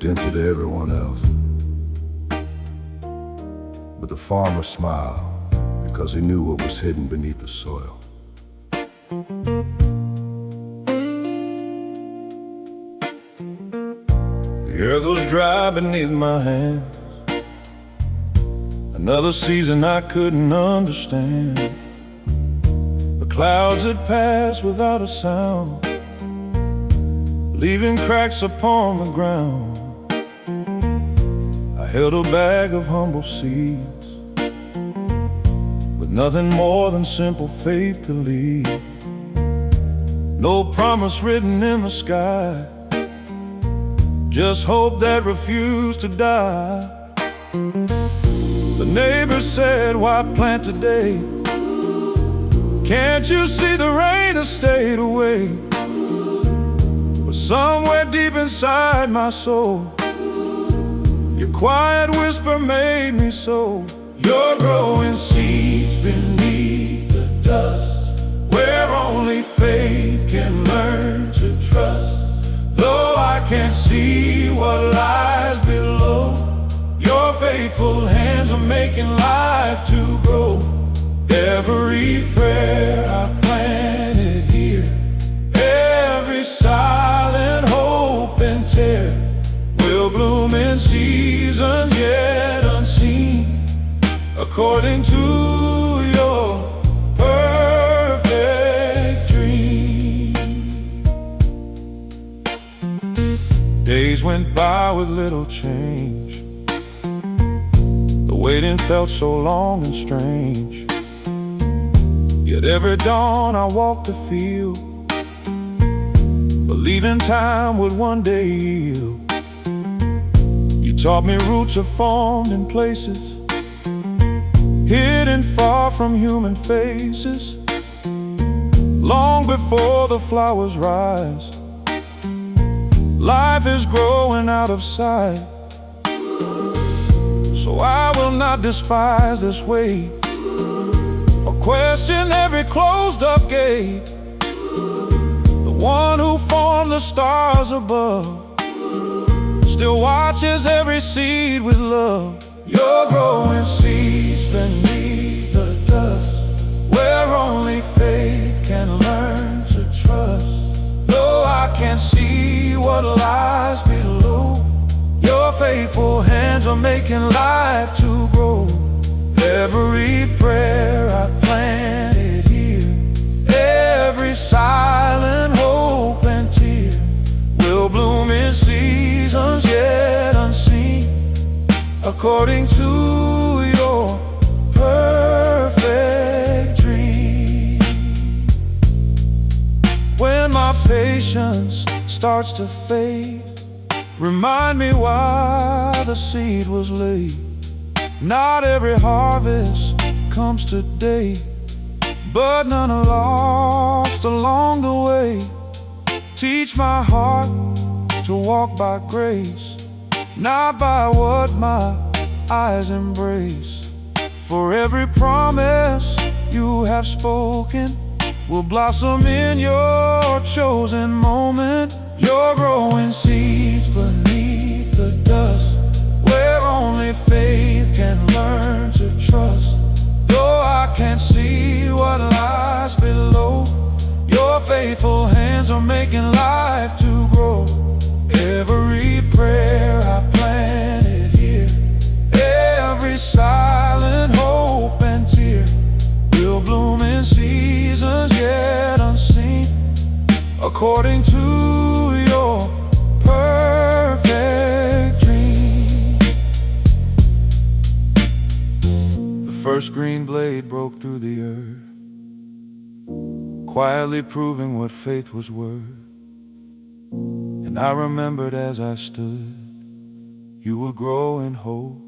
dented everyone else. But the farmer smiled because he knew what was hidden beneath the soil. The earth was dry beneath my hands. Another season I couldn't understand. The clouds had passed without a sound, leaving cracks upon the ground. I held a bag of humble seeds, with nothing more than simple faith to lead. No promise written in the sky, just hope that refused to die. The neighbor said, "Why plant today? Can't you see the rain has stayed away?" But somewhere deep inside my soul, your quiet whisper made me so. You're growing seeds beneath the dust, where only faith can learn to trust. Though I can't see what lies below, your faithful hands are making life to grow. Every prayer I've planted here, every silent hope and tear, will bloom in seasons yet unseen, according to your perfect dream. Days went by with little change. The waiting felt so long and strange. Yet every dawn I walked the field, believing time would one day heal. You taught me roots are formed in places hidden far from human faces, long before the flowers rise. Life is growing out of sight, so I will not despise this way, or question every closed up gate. The one who formed the stars above still watches every seed with love. You're growing seeds beneath the dust, where only faith can learn to trust. Though I can't see what lies below, your faithful hands are making life to grow. Every prayer I've planted here, every silent hope and tear, will bloom in seasons yet unseen, according to your perfect dream. When my patience starts to fade, remind me why the seed was laid. Not every harvest comes today, but none are lost along the way. Teach my heart to walk by grace, not by what my eyes embrace. For every promise you have spoken will blossom in your chosen moment. You're growing seeds beneath the dust, where only faith can learn to trust. Though I can't see what lies below, your faithful hands are making life to grow. Every prayer I've planted here, every silent hope and tear, will bloom in seasons yet unseen, according to your perfect dream. The first green blade broke through the earth, quietly proving what faith was worth. And I remembered as I stood, you were growing hope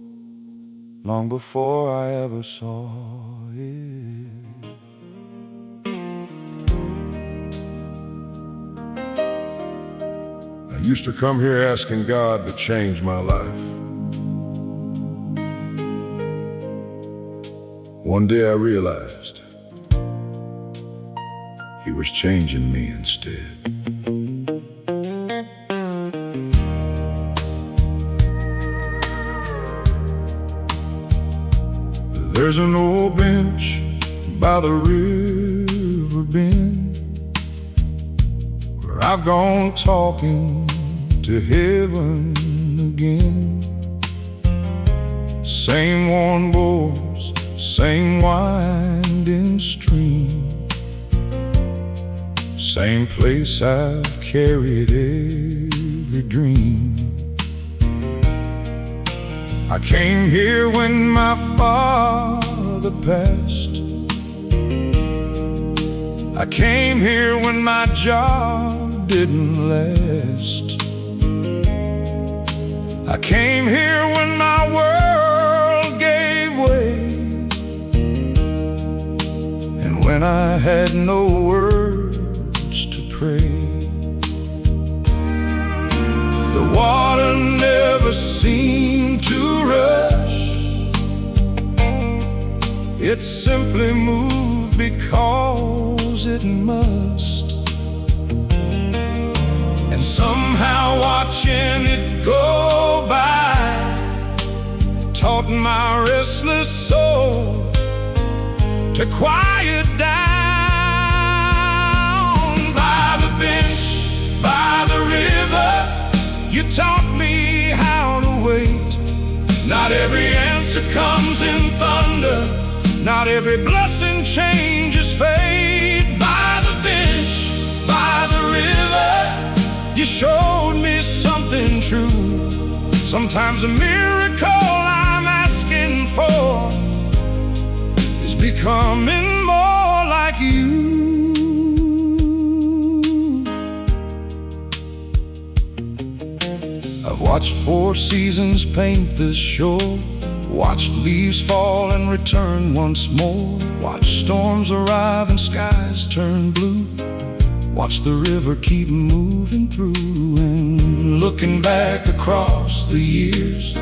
long before I ever saw it. I used to come here asking God to change my life. One day I realized He was changing me instead. There's an old bench by the river bend where I've gone talking to heaven again. Same worn boards, same winding stream, same place I've carried every dream. I came here when my father passed. I came here when my job didn't last. I came here when my world gave way, and when I had no words to pray. The water never seemed to rush. It simply moved because it must. And somehow watching it go by taught my restless soul to quiet down. By the bench, by the river, you taught me how to wait. Not every answer comes in thunder, not every blessing changes fate. By the bench, by the river, you showed me something true. Sometimes a miracle I'm asking for is becoming more like you. I've watched 4 seasons paint this shore, watched leaves fall and return once more, watched storms arrive and skies turn blue, watched the river keep moving through. And looking back across the years,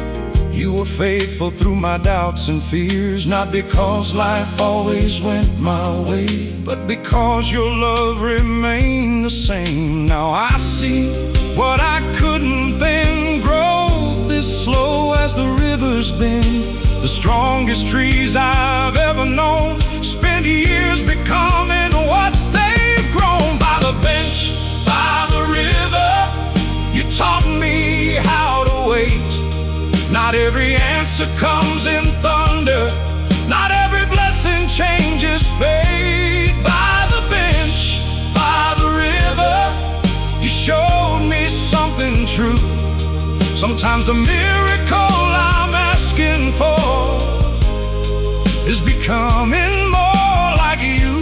you were faithful through my doubts and fears. Not because life always went my way, but because your love remained the same. Now I see what I couldn't then. Growth is slow as the river's been. The strongest trees I've ever known spent years becoming what they've grown. By the bench, by the river, you taught me how to wait. Not every answer comes in thunder, not every blessing changes fate. By the bench, by the river, you showed me something true. Sometimes the miracle I'm asking for is becoming more like you.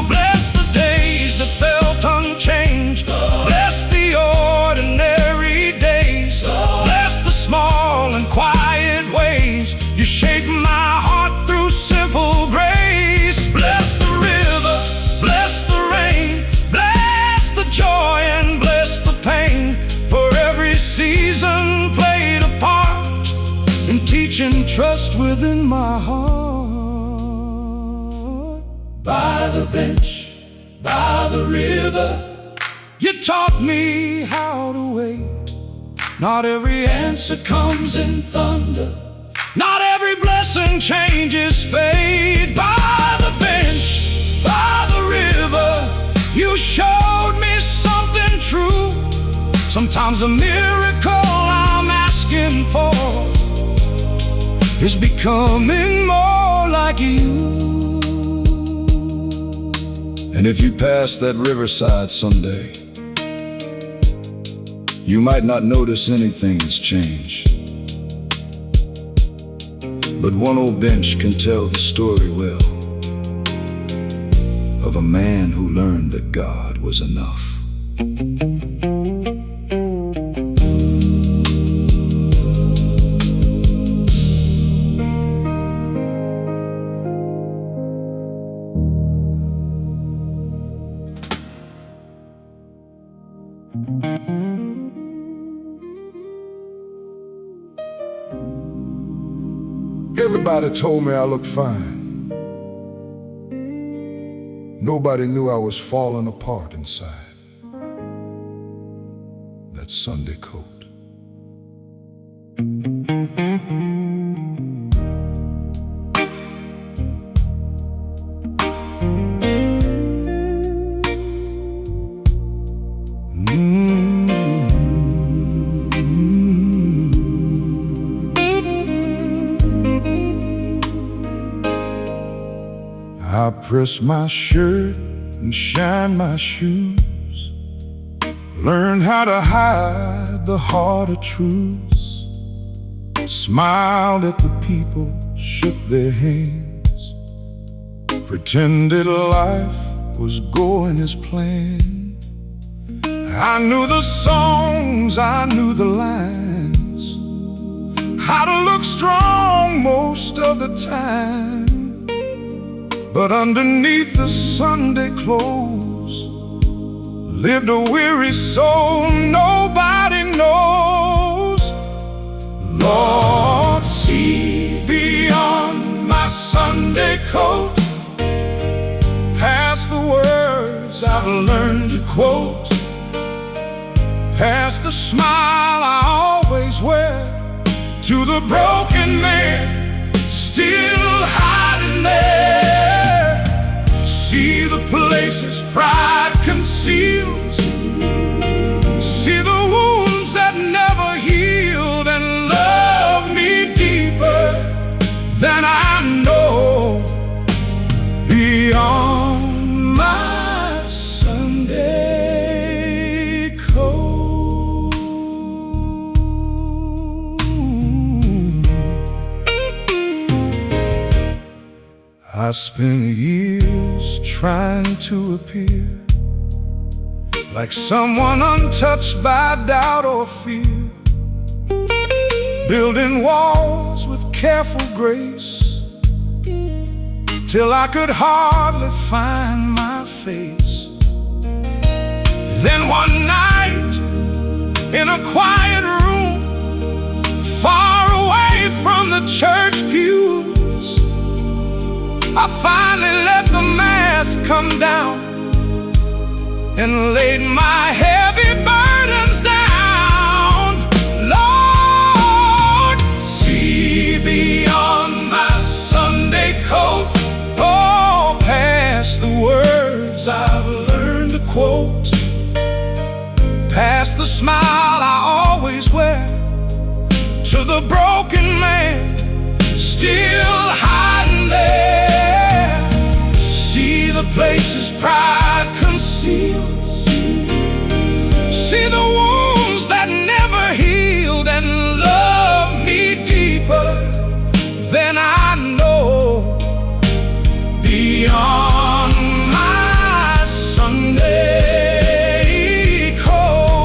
Bless the days that felt unchanged, bless the ordinary days, bless the small and quiet ways you shape my heart through simple grace. Bless the river, bless the rain, bless the joy and bless the pain. For every season played a part in teaching trust within my heart. By the bench, by the river, you taught me how to wait. Not every answer comes in thunder, not every blessing changes fate. By the bench, by the river, you showed me something true. Sometimes the miracle I'm asking for is becoming more like you. And if you pass that riverside someday, you might not notice anything has changed, but one old bench can tell the story well of a man who learned that God was enough. Everybody told me I looked fine. Nobody knew I was falling apart inside that Sunday coat. I press my shirt and shine my shoes, learn how to hide the heart of truths, smiled at the people, shook their hands, pretended life was going as planned. I knew the songs, I knew the lines, how to look strong most of the time. But underneath the Sunday clothes lived a weary soul nobody knows. Lord, see beyond my Sunday coat, past the words I've learned to quote, past the smile I always wear, to the broken man still hiding there. See the places pride conceals, see the wounds that never healed, and love me deeper than I know, beyond my Sunday coat. I spent years trying to appear like someone untouched by doubt or fear, building walls with careful grace, till I could hardly find my face. Then one night, in a quiet room, far away from the church pews, I finally let the mask come down and laid my heavy burdens down. Lord, see beyond my Sunday coat, oh, past the words I've learned to quote, past the smile I always wear, to the broken man still hiding there. See the places pride conceals, see the wounds that never healed, and love me deeper than I know, beyond my Sunday coat.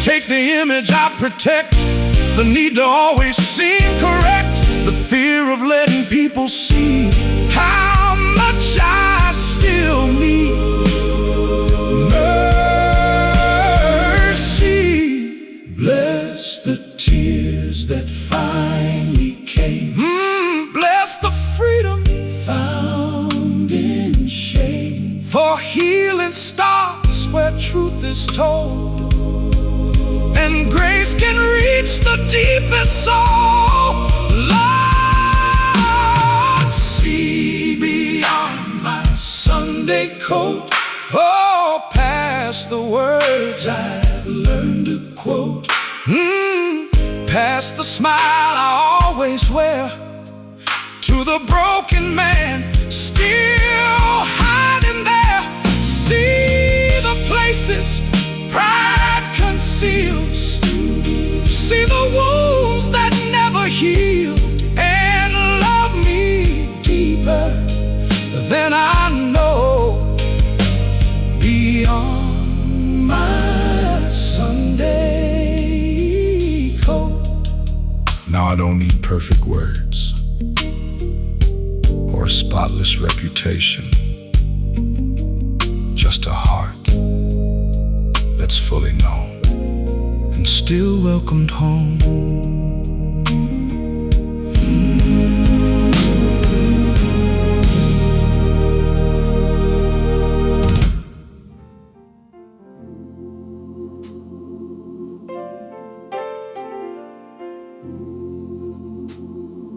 Take the image I protect, the need to always seem correct, the fear of letting people see how much I still need mercy. Bless the tears that finally came, bless the freedom found in shame, for healing starts where truth is told, and grace can reach the deepest soul. Lord, see beyond my Sunday coat, oh, past the words I've learned to quote, past the smile I always wear, to the broken man still hiding there. See the places pride conceals, see the wounds that never heal, and love me deeper than I know, beyond my Sunday coat. Now I don't need perfect words or a spotless reputation, just a heart that's fully known and still welcomed home.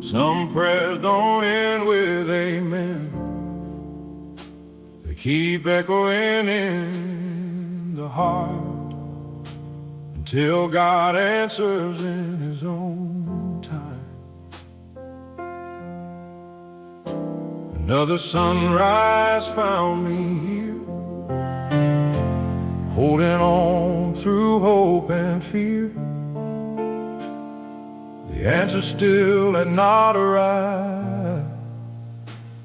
Some prayers don't end with amen, they keep echoing in the heart until God answers in His own time. Another sunrise found me here, holding on through hope and fear. The answer still had not arrived,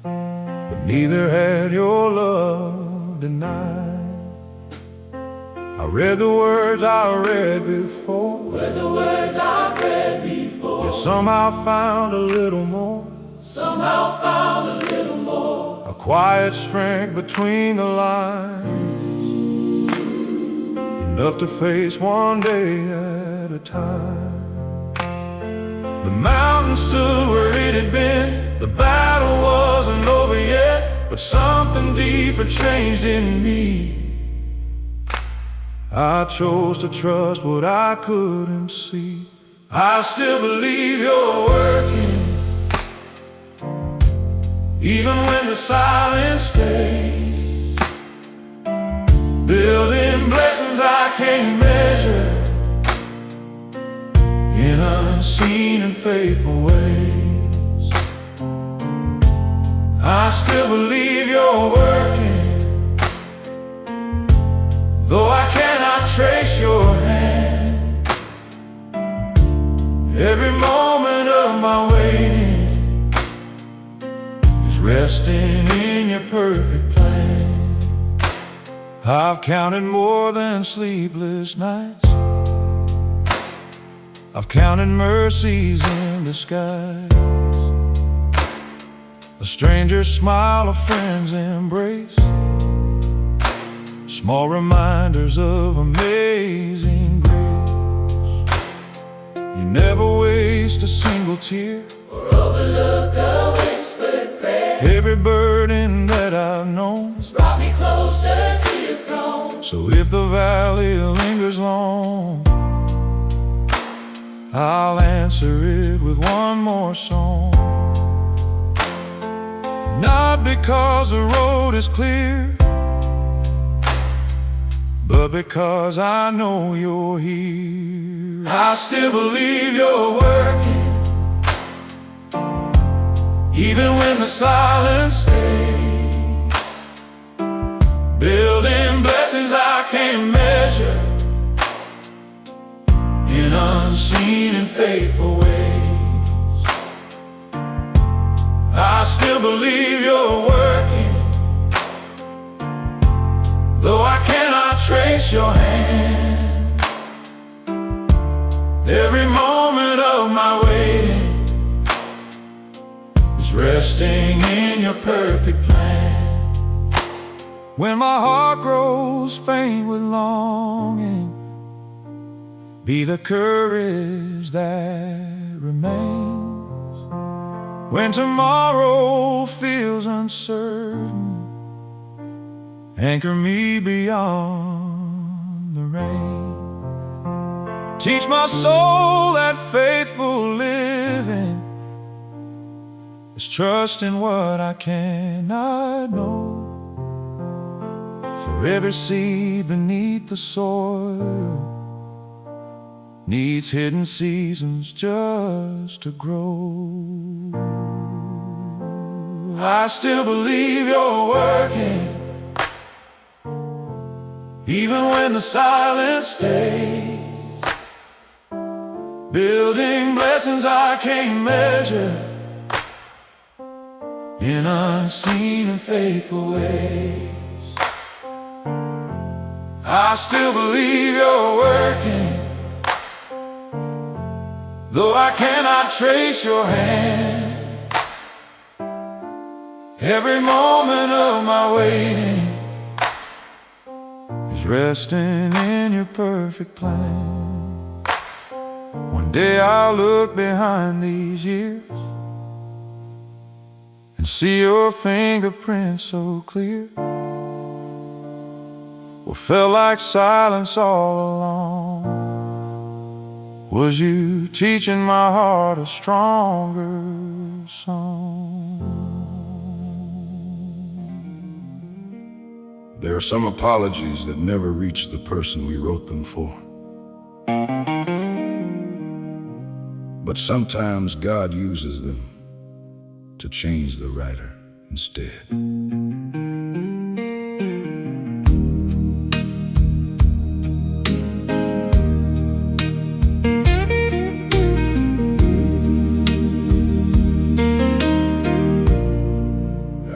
but neither had your love denied. I read the words I read before, yet somehow found a little more. A quiet strength between the lines, enough to face one day at a time. The mountain stood where it had been. The battle wasn't over yet, but something deeper changed in me. I chose to trust what I couldn't see. I still believe you're working, even when the silence stays, building blessings I can't measure in unseen and faithful ways. I still believe you're working, though I cannot trace your hand. Every moment of my waiting resting in your perfect plan. I've counted more than sleepless nights. I've counted mercies in disguise, a stranger's smile, a friend's embrace, small reminders of amazing grace. You never waste a single tear or overlook a whispered prayer. Every burden that I've known has brought me closer to your throne. So if the valley lingers long, I'll answer it with one more song. Not because the road is clear, but because I know you're here. I still believe you're working, even when the silence stays, building blessings I can't measure in unseen and faithful ways. I still believe you're working, though I cannot trace your hand. Every moment of my waiting resting in your perfect plan. When my heart grows faint with longing, be the courage that remains. When tomorrow feels uncertain, anchor me beyond the rain. Teach my soul that faithful living is trust in what I cannot know. For every seed beneath the soil needs hidden seasons just to grow. I still believe you're working, even when the silence stays, building blessings I can't measure in unseen and faithful ways. I still believe you're working, though I cannot trace your hand. Every moment of my waiting is resting in your perfect plan. One day I'll look behind these years and see your fingerprints so clear. What felt like silence all along was you teaching my heart a stronger song. There are some apologies that never reach the person we wrote them for. But sometimes God uses them to change the writer. instead.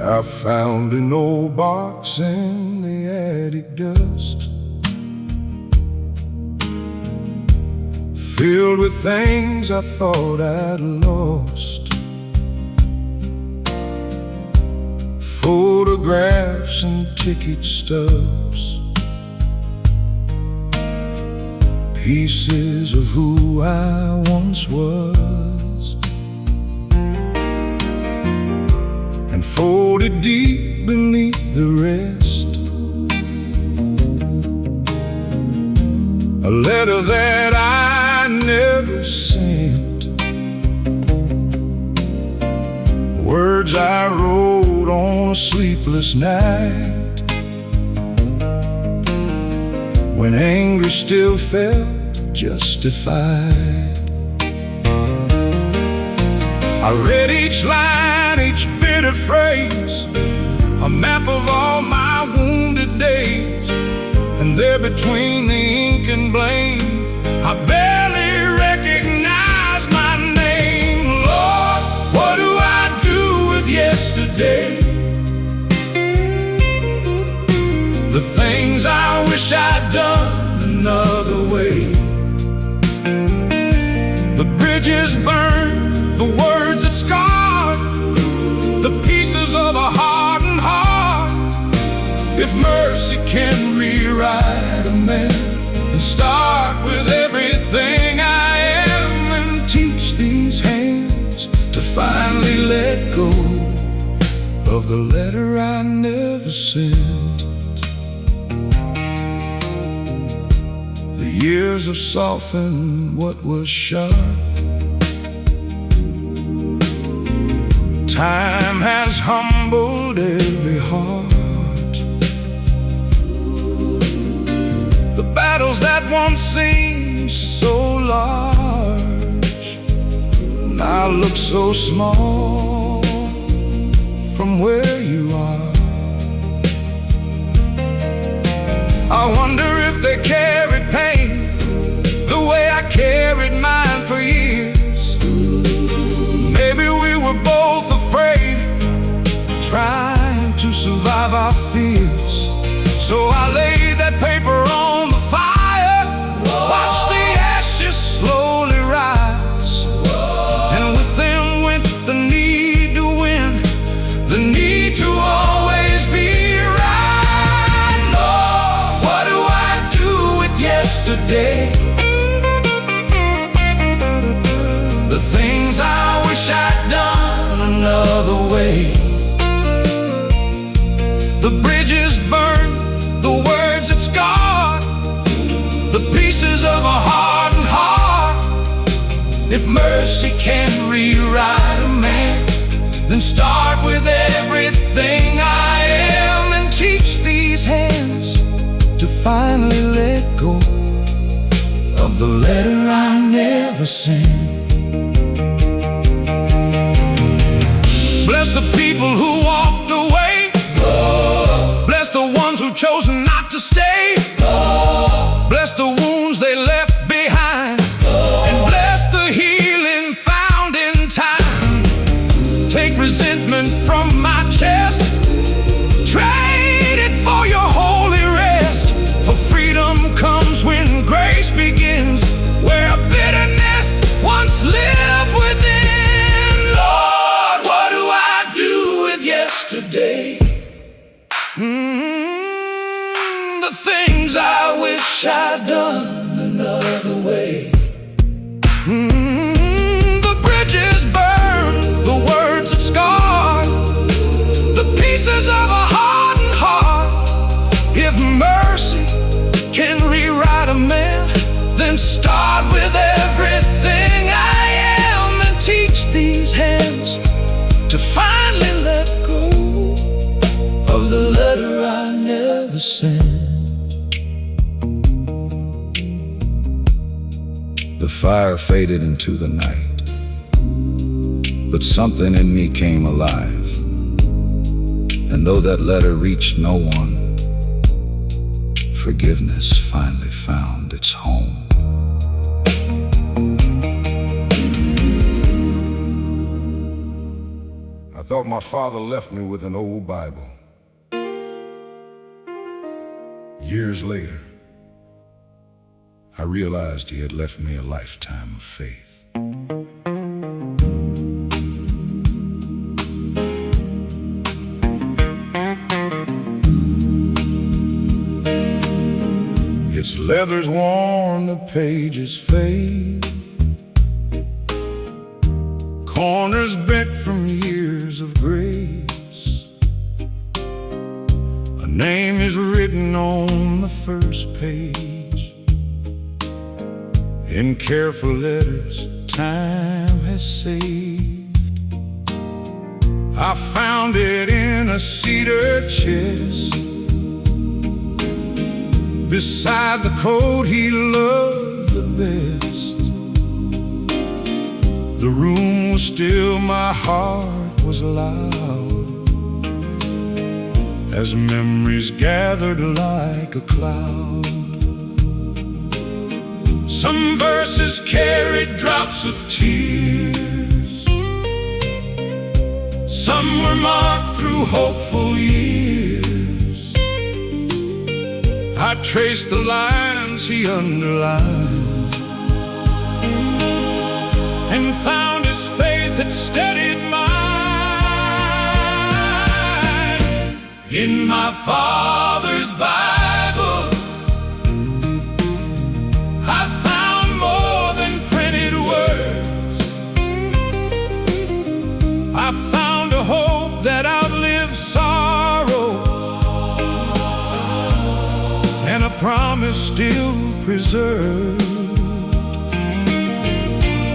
I found an old box in the attic dust, filled with things I thought I'd lost. Photographs and ticket stubs, pieces of who I once was, and folded deep beneath the rest, a letter that I never sent, words I wrote on a sleepless night, when anger still felt justified. I read each line, each bitter phrase, a map of all my wounded days, and there between the ink and blame, I barely recognize my name. Lord, what do I do with yesterday? The things I wish I'd done another way. The bridges burned, the words that scarred, the pieces of a hardened heart. If mercy can rewrite a man, and start with everything I am, and teach these hands to finally let go of the letter I never sent. The years have softened what was sharp, time has humbled every heart. The battles that once seemed so large now look so small from where you are. I wonder if they carried pain the way I carried mine for years. Maybe we were both afraid, trying to survive our fears. So I laid that paper on the fire, watched the ashes slowly rise, and with them went the need to win, the need to always be right. Lord, what do I do with yesterday? The things I wish I'd done another way. The bridges burned, the words that scarred, the pieces of a hardened heart. If mercy can rewrite a man, then start with everything I am, and teach these hands to finally let go of the letter I never sent. Bless the people who walked away, bless the ones who chose not to stay, bless the wounds they left behind, and bless the healing found in time. Take resentment from my chest, trade it for your holy rest, for freedom comes when grace begins, where bitterness once lived within. Lord, what do I do with yesterday? The things I wish I'd done another way. The bridges burned, the words that scarred, the pieces of a hardened heart. If mercy can rewrite a man, then start with everything I am, and teach these hands to finally let go of the letter I never sent. The fire faded into the night, but something in me came alive. And though that letter reached no one, forgiveness finally found its home. I thought my father left me with an old Bible. Years later, I realized he had left me a lifetime of faith. Its leather's worn, the pages fade, corners bent from years of grace. A name is written on the first page, in careful letters time has saved. I found it in a cedar chest, beside the coat he loved the best. The room was still, my heart was loud, as memories gathered like a cloud. Some verses carried drops of tears, some were marked through hopeful years. I traced the lines he underlined, and found his faith had steadied mine. In my father's Bible, I found more than printed words. I found a hope that outlived sorrow, and a promise still preserved.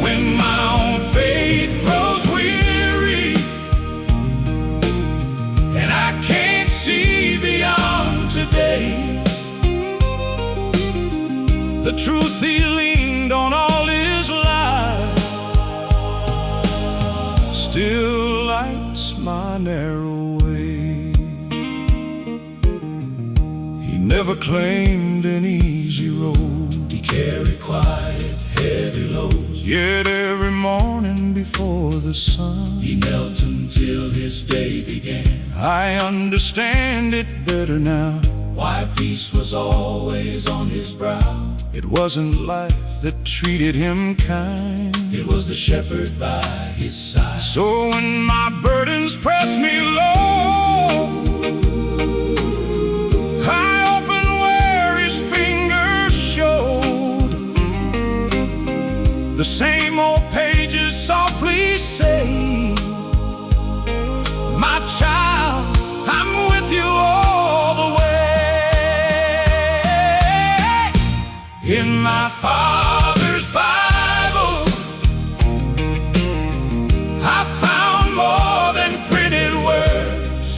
When my own faith grows weary, and I can't see beyond today, the truth he leaned on all his life still lights my narrow way. He never claimed an easy road, He carried quiet, heavy loads. yet every morning before the sun, He knelt until his day began. I understand it better now. Why peace was always on his brow. It wasn't life that treated him kind, It was the shepherd by his side. so when my burdens press me low, I open where his fingers showed. The same old pages softly say, my child, I'm with you all the way. In my father's Bible, I found more than printed words.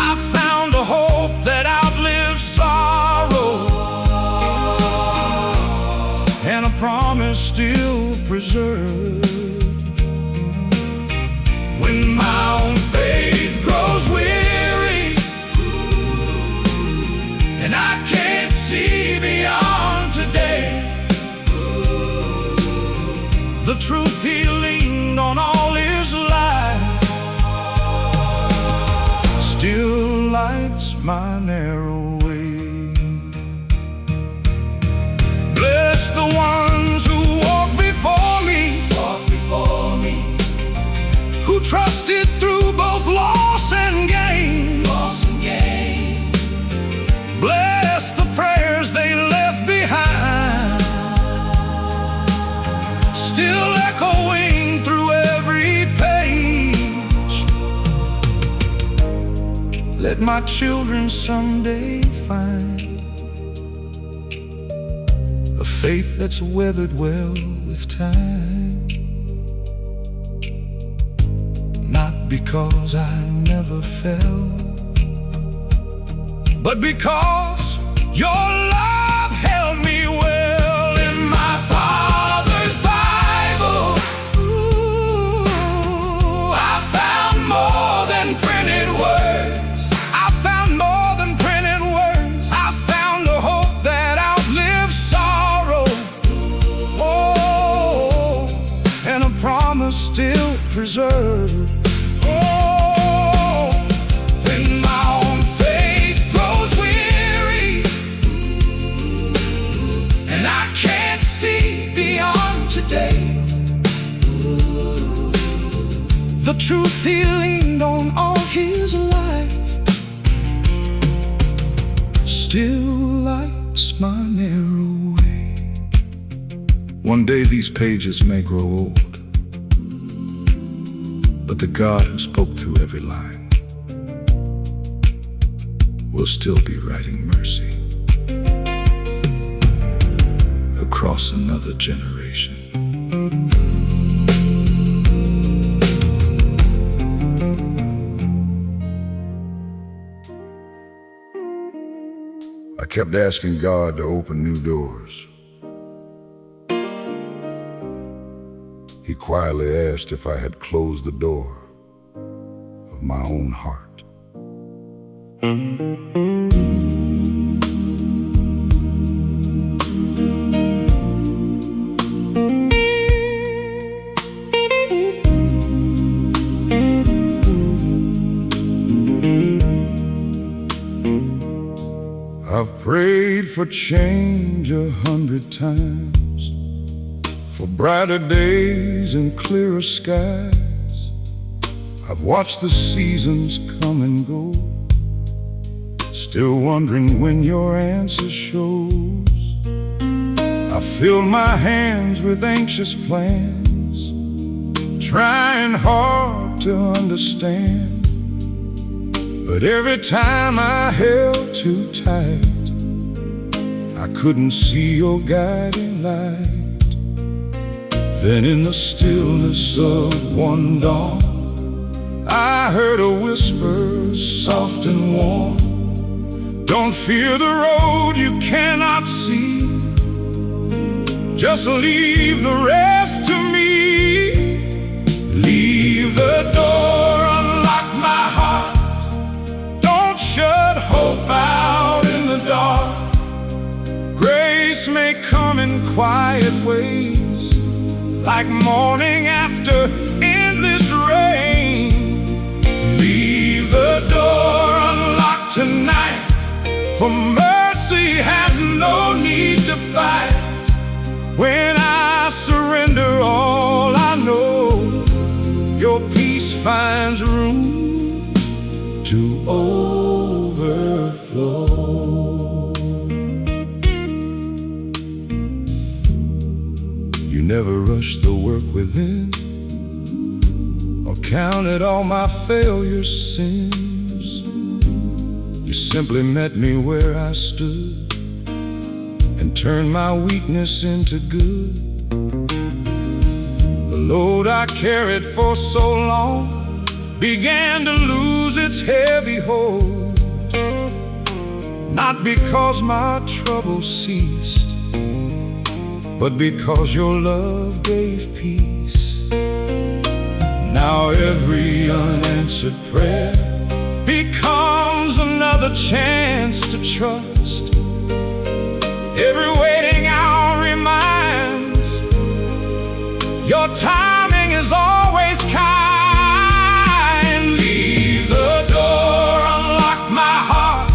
I found a hope that outlives sorrow, and a promise still preserved. When my own faith grows weary, and I can't see beyond today, the truth he leaned on all his life still lights my narrow way. Bless the ones who walk before me, Walk before me, who trusted through both loss and gain. loss and gain. Bless the prayers they left behind, still echoing through every page. Let my children someday find a faith that's weathered well with time. Not because I never fell, but because your love held me well. In my father's Bible, ooh, I found more preserved. Oh, when my own faith grows weary and I can't see beyond today, The truth he leaned on all his life still lights my narrow way. One day these pages may grow old, but the God who spoke through every line will still be writing mercy across another generation. I kept asking God to open new doors. He quietly asked if I had closed the door of my own heart. I've prayed for change 100 times, for brighter days and clearer skies. I've watched the seasons come and go, still wondering when your answer shows. I filled my hands with anxious plans, trying hard to understand. But every time I held too tight, I couldn't see your guiding light. Then in the stillness of one dawn, I heard a whisper, soft and warm. Don't fear the road you cannot see, just leave the rest to me. Leave the door, unlock my heart, shut hope out in the dark. Grace may come in quiet ways, like morning after endless rain. Leave the door unlocked tonight, for mercy has no need to fight. When I surrender all I know, your peace finds room to overflow. You never rushed the work within, or counted all my failures sins. You simply met me where I stood, and turned my weakness into good. The load I carried for so long began to lose its heavy hold, not because my trouble ceased, but because your love gave peace. Now every unanswered prayer becomes another chance to trust. Every waiting hour reminds your timing is always kind. Leave the door, unlock my heart,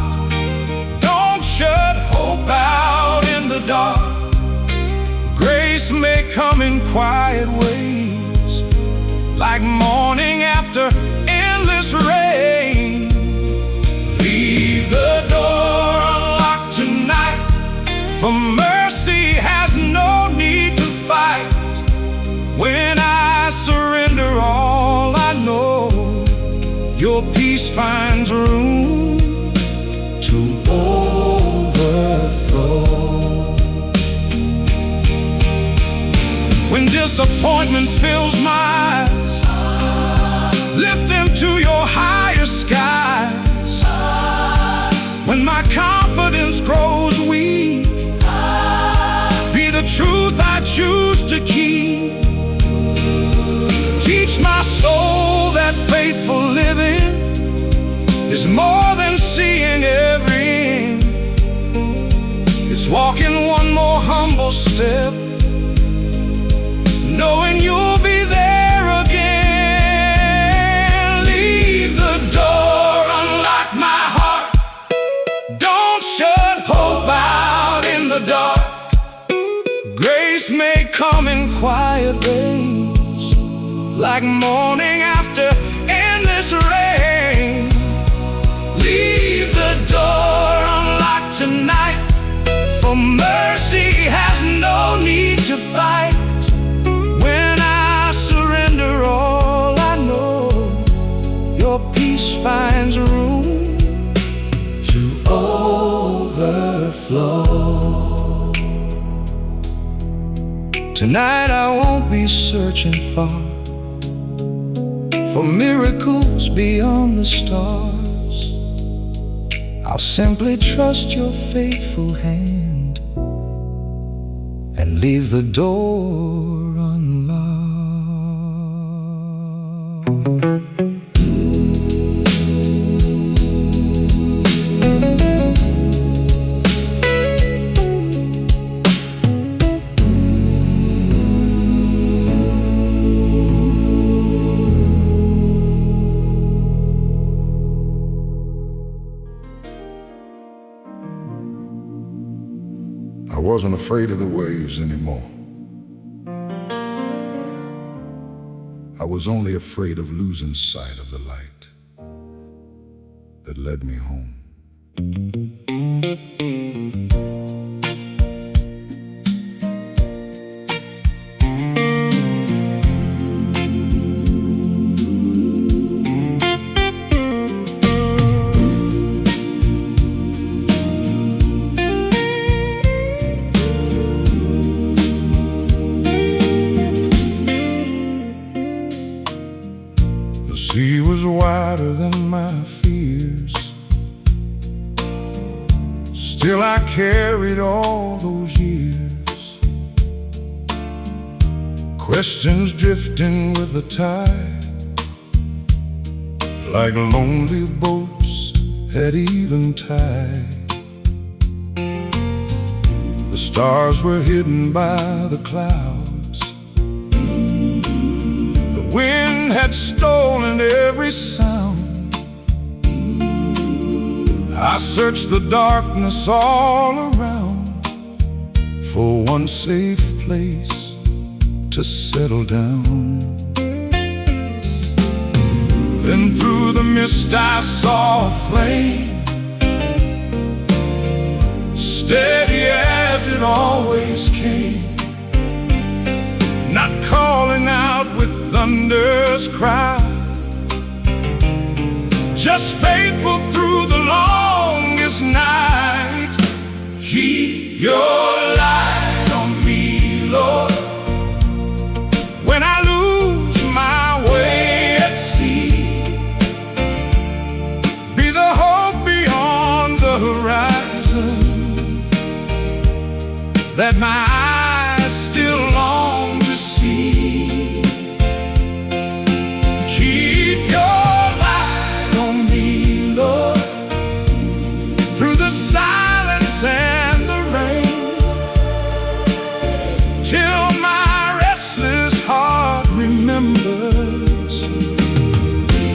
don't shut hope out in the dark. Grace may come in quiet ways, like morning after endless rain. Leave the door unlocked tonight, for mercy has no need to fight. When I surrender all I know, your peace finds room to overflow. When disappointment fills my eyes, lift them to your higher skies. When my confidence grows weak, be the truth I choose to keep. Teach my soul that faithful living is more than seeing every end. It's walking one more humble step, knowing you'll be there again. the dark. Grace may come in quiet ways, like morning after endless rain. Leave the door unlocked tonight, for mercy has no need to fight. When I surrender all I know, your peace finds room to overflow. Tonight I won't be searching far for miracles beyond the stars. I'll simply trust your faithful hand and leave the door unlocked. I wasn't afraid of the waves anymore. I was only afraid of losing sight of the light that led me home. The sea was wider than my fears. Still I carried all those years, questions drifting with the tide, like lonely boats at eventide. The stars were hidden by the clouds. The wind had stolen every sound. I searched the darkness all around for one safe place to settle down. Then through the mist I saw a flame, steady as it always came, not calling out with thunder's cry, just faithful through the longest night. Keep your light on me, Lord, when I lose my way at sea. Be the hope beyond the horizon that my eyes still long to see. Keep your light on me, Lord, through the silence and the rain, till my restless heart remembers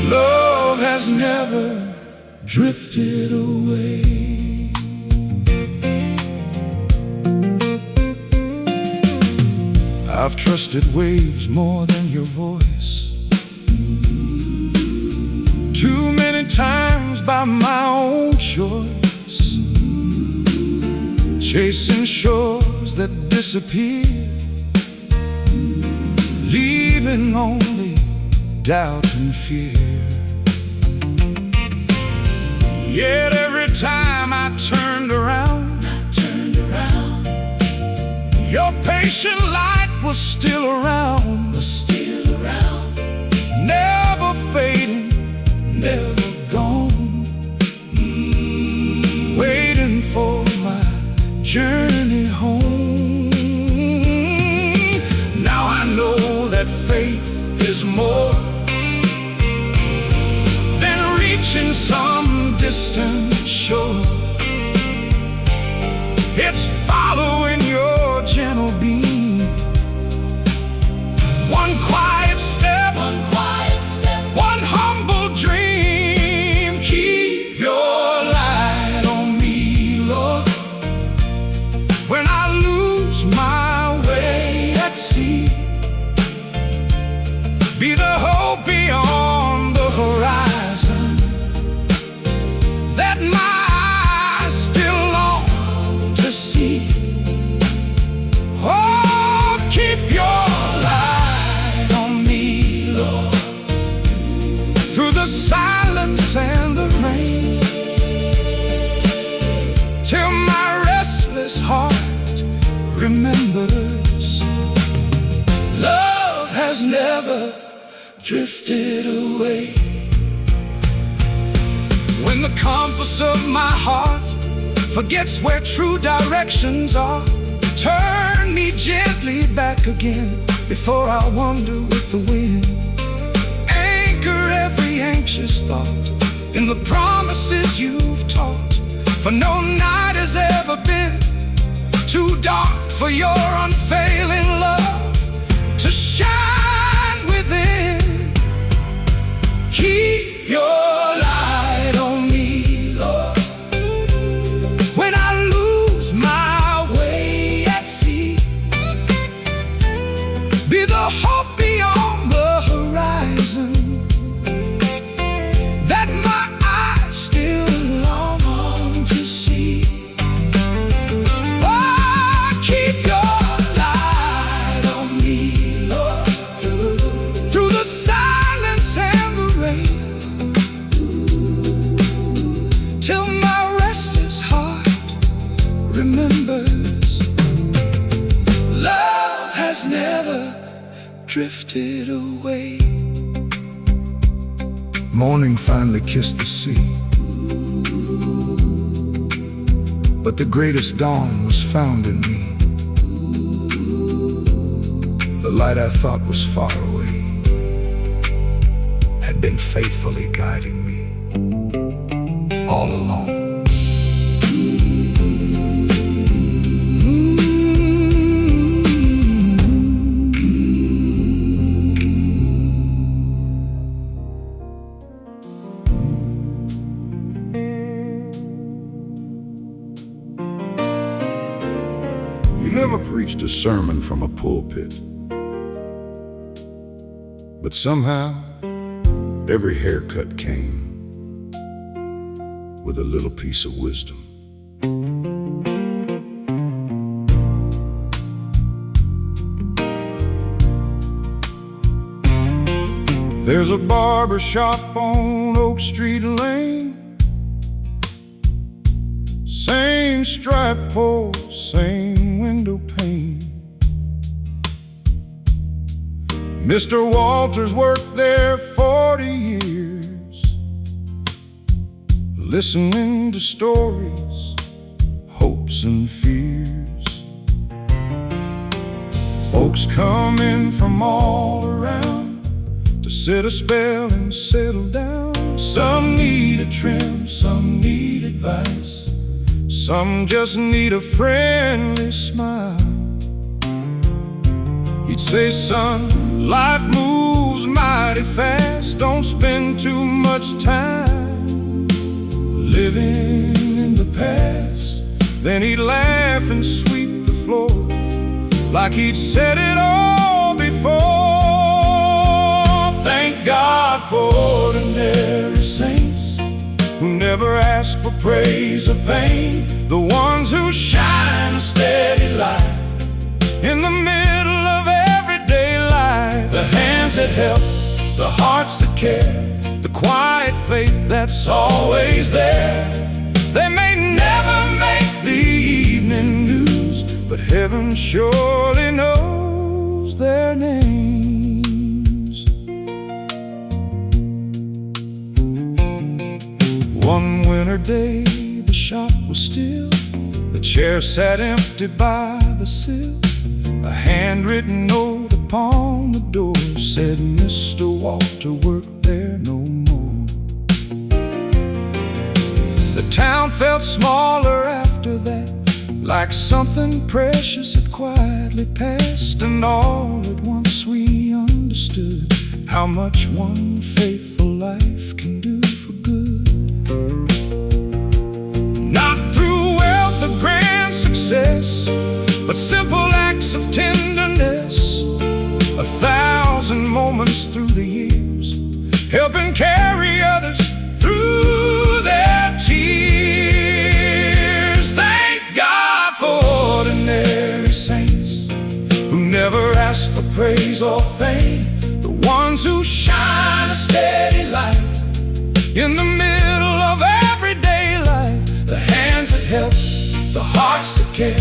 love has never drifted away. I've trusted waves more than your voice, too many times by my own choice, chasing shores that disappear, leaving only doubt and fear. Yet every time I turned around, your patient light was still around, never fading, never gone, waiting for my journey home. Now I know that faith is more than reaching some distant shore. It's following your gentle beam, one quiet step, one humble dream. Keep your light on me, Lord, when see. Oh, keep your light on me, Lord, through the silence and the rain, till my restless heart remembers love has never drifted away. When the compass of my heart forgets where true directions are, turn me gently back again before I wander with the wind. Anchor every anxious thought in the promises you've taught, for no night has ever been too dark for your unfailing love to shine within. Keep your light on me, Lord, when I lose my way at sea. Be the hope beyond the horizon that my eyes still long to see. Oh, keep your light on me, Lord, through the silence and the rain, till my restless heart remembers love has never drifted away. Morning finally kissed the sea, but the greatest dawn was found in me. The light I thought was far away had been faithfully guiding me all along. You never preached a sermon from a pulpit, but somehow every haircut came with a little piece of wisdom. There's a barber shop on Oak Street Lane, same stripe pole, same window pane. Mr. Walters worked there 40 years, listening to stories, hopes and fears. Folks come in from all around to sit a spell and settle down. Some need a trim, some need advice, some just need a friendly smile. He'd say, son, life moves mighty fast, don't spend too much time living in the past. Then he'd laugh and sweep the floor like he'd said it all before. Thank God for ordinary saints who never ask for praise or fame, the ones who shine a steady light in the middle of everyday life. The hands that help, the hearts that care, the quiet faith that's always there. They may never make the evening news, but heaven surely knows their names. One winter day, the shop was still, the chair sat empty by the sill. A handwritten note upon the door said, Mr. Walter worked there no more. The town felt smaller after that, like something precious had quietly passed. And all at once we understood how much one faithful life can do for good. Not through wealth or grand success, but simple acts of tenderness. 1,000 moments through the years, helping carry others through their tears. Thank God for praise or fame, the ones who shine a steady light in the middle of everyday life, the hands that help, the hearts that care,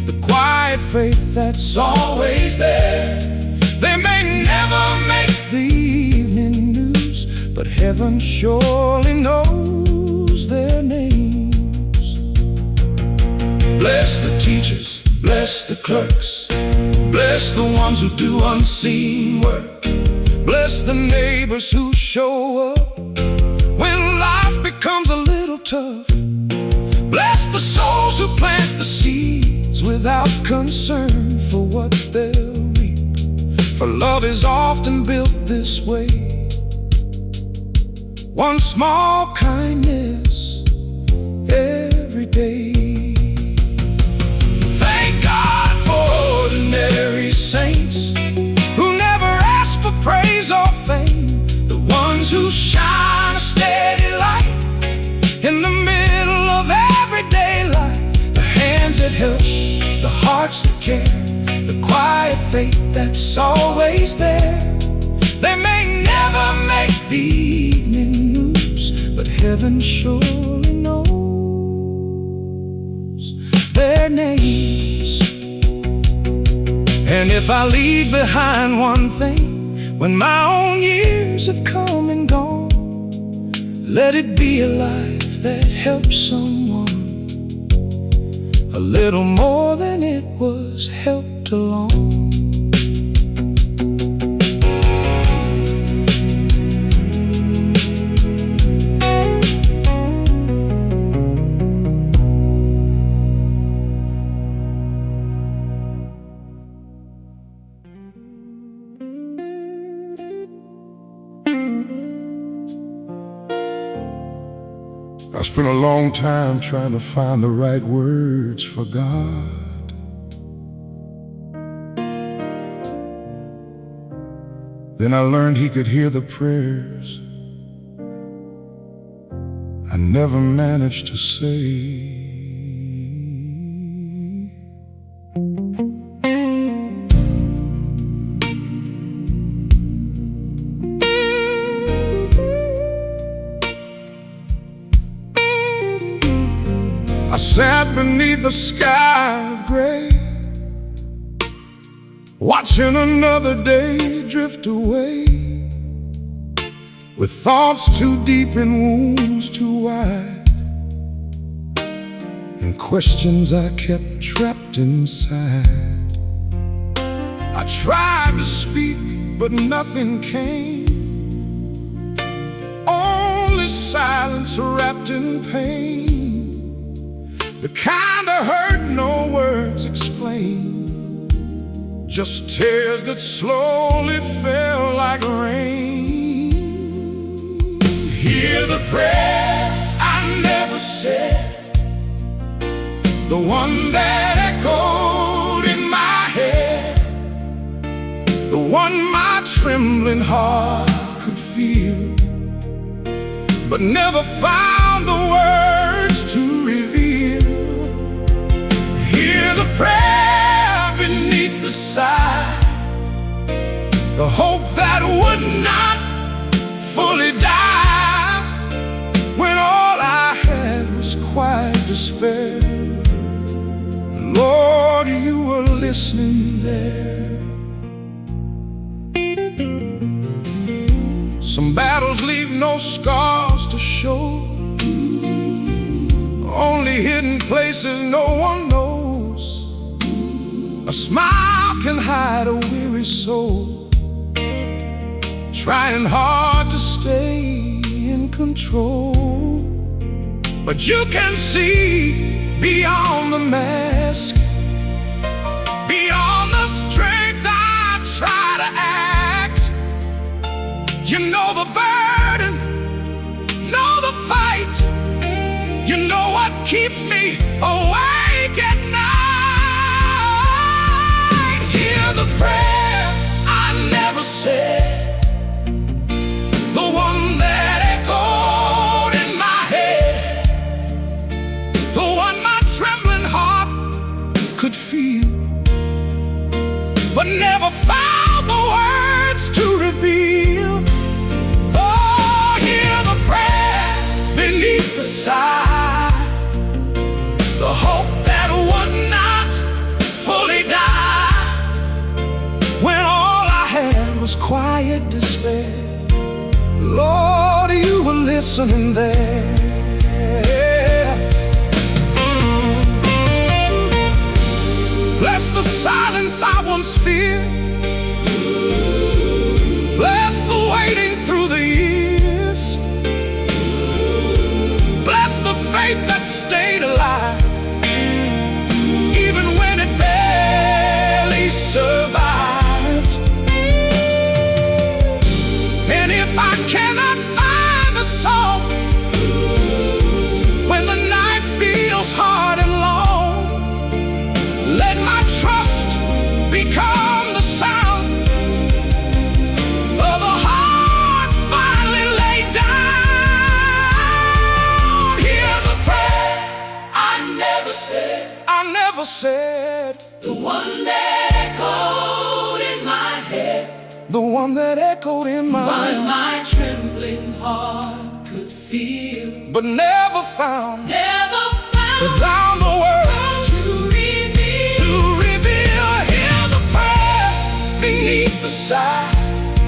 the quiet faith that's always there. They may never make the evening news, but heaven surely knows their names. bless the teachers, bless the clerks, bless the ones who do unseen work, Bless the neighbors who show up when life becomes a little tough. Bless the souls who plant the seeds without concern for what they'll reap. For love is often built this way, one small kindness every day. thank God for ordinary saints Who never ask for praise or fame, the ones who shine a steady light in the middle of everyday life, the hands that help, the hearts that care, the quiet faith that's always there. They may never make the evening news, but heaven surely knows their names. And if I leave behind one thing, when my own years have come and gone, let it be a life that helps someone a little more than it was helped along. I spent a long time trying to find the right words for God. Then I learned He could hear the prayers I never managed to say. I sat beneath a sky of gray, watching another day drift away, with thoughts too deep and wounds too wide, and questions I kept trapped inside. I tried to speak, but nothing came, only silence wrapped in pain. The kind of hurt no words explain, just tears that slowly fell like rain. hear the prayer I never said, The one that echoed in my head, the one my trembling heart could feel, but never found the words to reveal. Hear the prayer beneath the sigh, the hope that would not fully die, when all I had was quiet despair. Lord, you were listening there. Some battles leave no scars to show, only hidden places no one knows. A smile can hide a weary soul, trying hard to stay in control. But you can see beyond the mask, beyond the strength I try to act. You know the burden, know the fight, you know what keeps me awake at night. Hear the prayer I never said, the one that echoed in my head, the one my trembling heart could feel, but never found to reveal. Oh, hear the prayer beneath the sigh, the hope that would not fully die. When all I had was quiet despair, Lord, you were listening there. Bless the silence I once feared. Bless the waiting through the years. Bless the faith that stayed alive, even when it barely survived. And if I cannot find a song when the night feels hard and long, let my trust become the sound of a heart finally laid down. Hear the prayer I never said, The one that echoed in my head, the one that echoed in my while my trembling heart could feel, but never found found the words to reveal. to reveal. Hear the prayer beneath the sigh,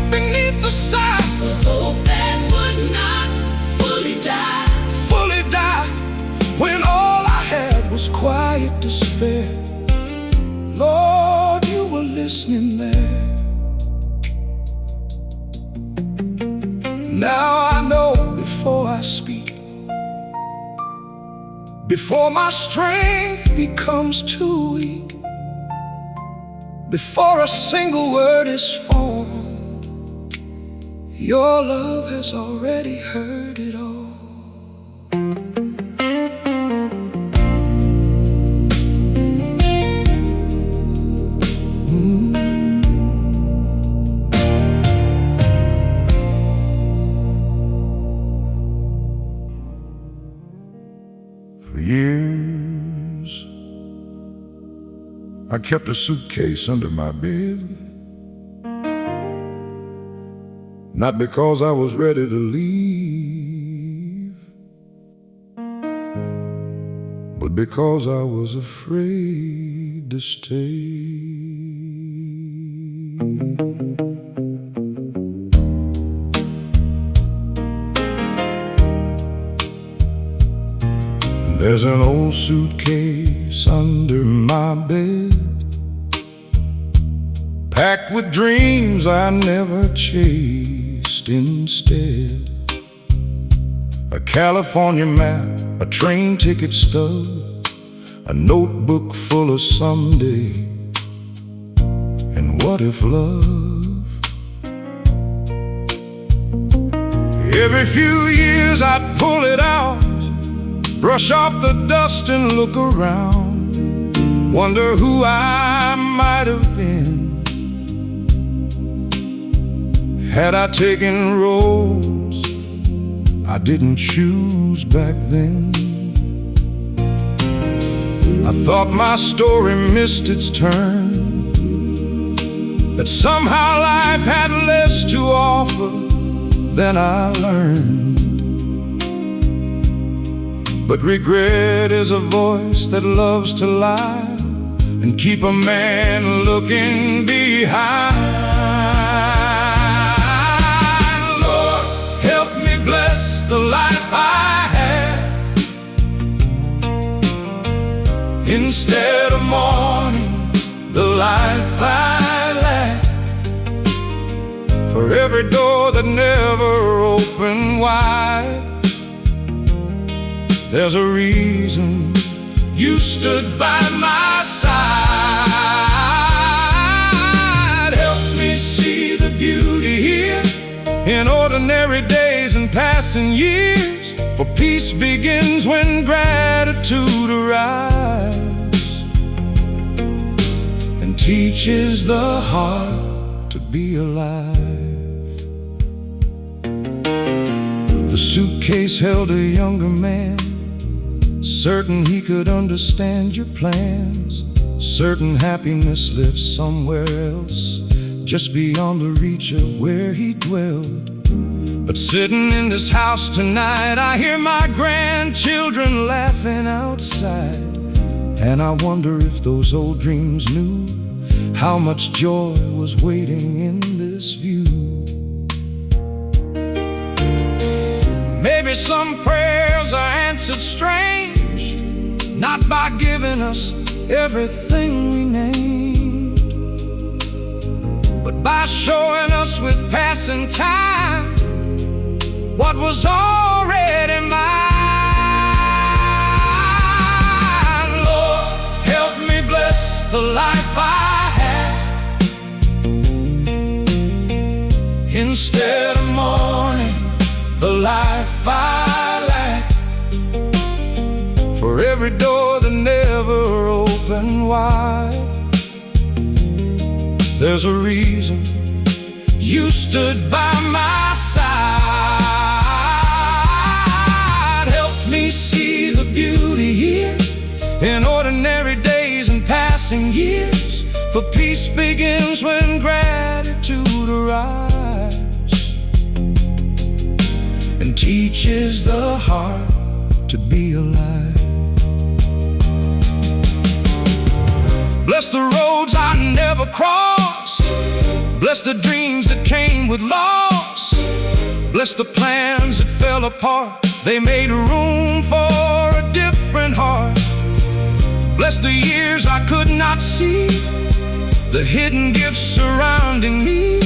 beneath the sigh, The hope that would not fully die. fully die. When all I had was quiet despair, Lord, you were listening there. Now I know before I speak, before my strength becomes too weak, before a single word is formed, your love has already heard it all. For years, I kept a suitcase under my bed, not because I was ready to leave, but because I was afraid to stay. There's an old suitcase under my bed, packed with dreams I never chased. Instead, a California map, a train ticket stub, a notebook full of someday. And what if love? Every few years I'd pull it out, brush off the dust and look around, wonder who I might have been had I taken roads I didn't choose back then. I thought my story missed its turn, that somehow life had less to offer than I learned. But regret is a voice that loves to lie and keep a man looking behind. Lord, help me bless the life I had, instead of mourning the life I lack. For every door that never opened wide, there's a reason you stood by my side. Help me see the beauty here in ordinary days and passing years, for peace begins when gratitude arrives and teaches the heart to be alive. The suitcase held a younger man, certain he could understand your plans, certain happiness lives somewhere else, just beyond the reach of where he dwelled. But sitting in this house tonight, I hear my grandchildren laughing outside, and I wonder if those old dreams knew how much joy was waiting in this view. Maybe some prayers are answered strange, not by giving us everything we named, but by showing us with passing time what was already mine. Lord, help me bless the life I have, instead of mourning the life I lack. For every door that never opened wide, there's a reason you stood by my side. Help me see the beauty here in ordinary days and passing years, for peace begins when gratitude arrives and teaches the heart to be alive. Bless the roads I never crossed, bless the dreams that came with loss, bless the plans that fell apart, they made room for a different heart. Bless the years I could not see, the hidden gifts surrounding me,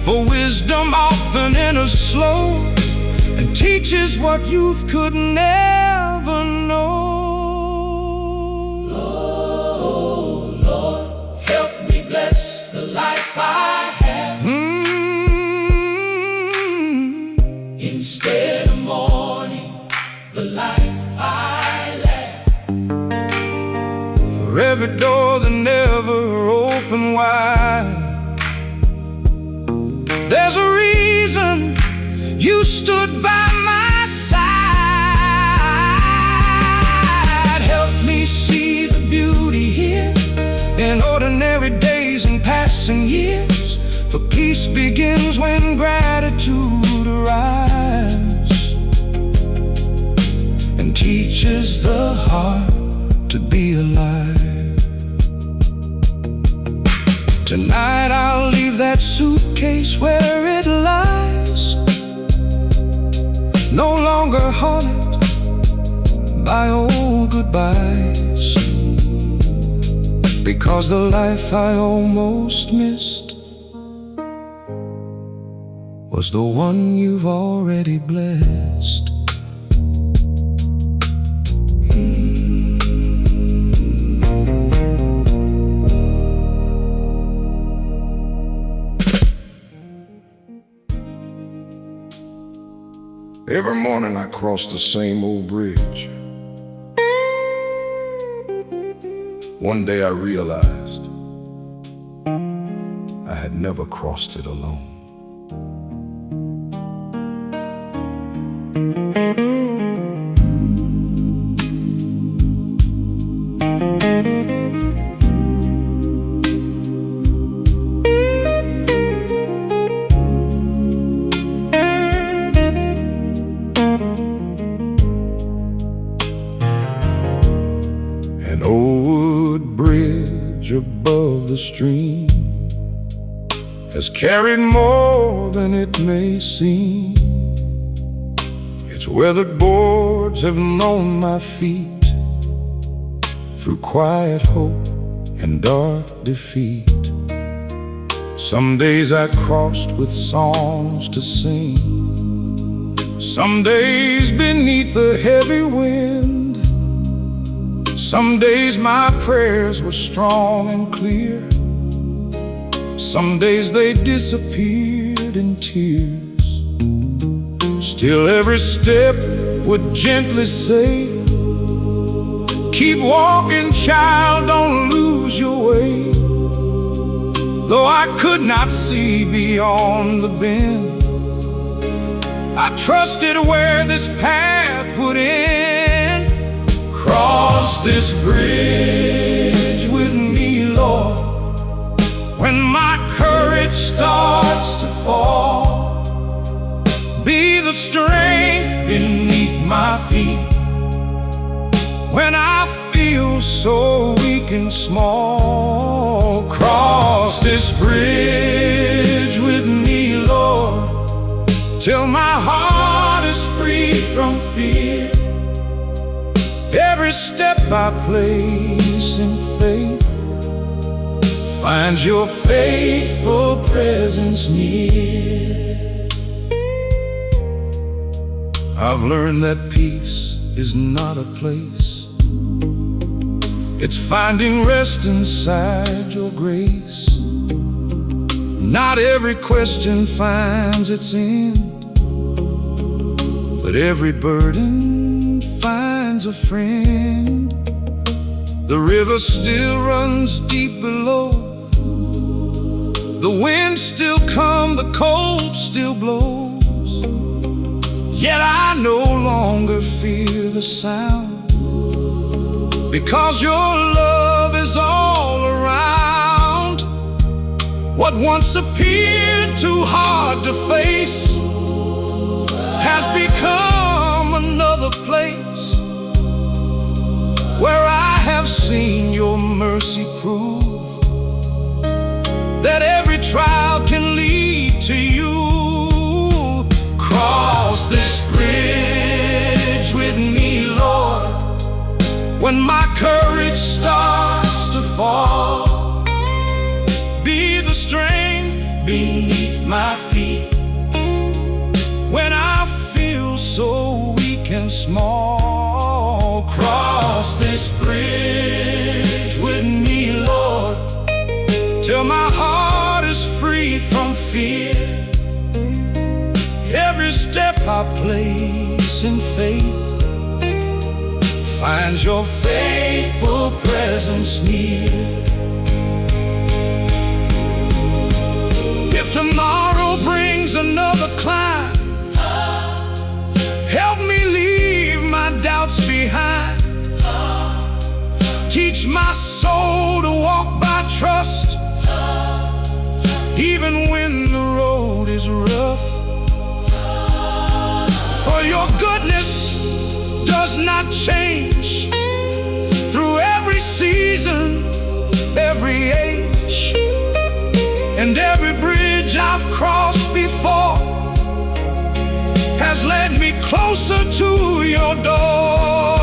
for wisdom often enters slow and teaches what youth could never know. Bless the life I have, instead of mourning the life I lack. For every door that never opened wide, there's a reason you stood by my side. Help me see the beauty here in ordinary days and passing years, for peace begins when gratitude arrives and teaches the heart to be alive. Tonight I'll leave that suitcase where it lies, no longer haunted by old goodbyes, because the life I almost missed was the one you've already blessed. Every morning I cross the same old bridge. One day I realized I had never crossed it alone. An old bridge above the stream has carried more than it may seem. Its weathered boards have known my feet through quiet hope and dark defeat. Some days I crossed with songs to sing, some days beneath the heavy wind. Some days my prayers were strong and clear, some days they disappeared in tears. Still every step would gently say, keep walking, child, don't lose your way. Though I could not see beyond the bend, I trusted where this path would end. Cross this bridge with me, Lord, when my courage so weak and small. Cross this bridge with me, Lord, till my heart is free from fear. Every step I place in faith finds your faithful presence near. I've learned that peace is not a place, it's finding rest inside your grace. Not every question finds its end, but every burden finds a friend. The river still runs deep below, the wind still comes, the cold still blows, yet I no longer fear the sound, because your love is all around. What once appeared too hard to face has become another place where I have seen your mercy prove that every trial can lead to you. Cross this bridge with me, Lord, when my courage starts to fall. Be the strength beneath my feet when I feel so weak and small. Cross this bridge with me, Lord, till my heart is free from fear. Every step I place in faith finds your faithful presence near. If tomorrow brings another climb, help me leave my doubts behind. Teach my soul to walk by trust, even when the road is rough. For your goodness does not change through every season, every age, and every bridge I've crossed before has led me closer to your door.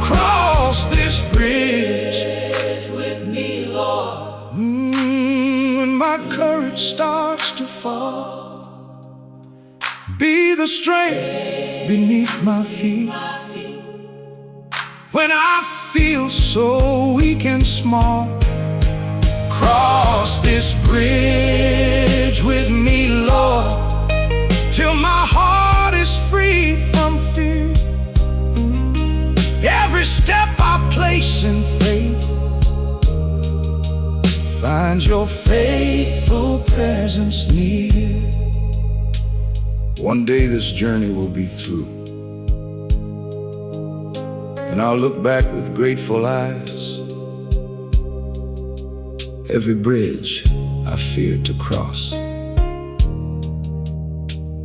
Cross this bridge with me, Lord. When my courage starts to fall, be the strength beneath my feet. When I feel so weak and small, cross this bridge with me, Lord, till my heart is free from fear. Every step I place in faith finds your faithful presence near. One day this journey will be through, and I'll look back with grateful eyes. Every bridge I feared to cross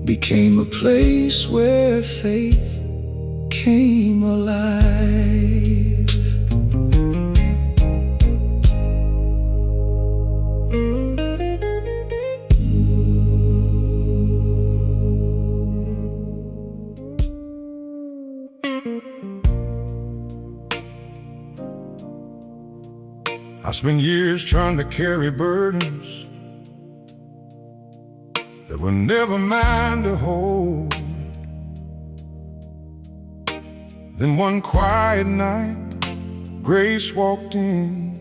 became a place where faith came alive. I spent years trying to carry burdens that were never mine to hold. Then one quiet night, grace walked in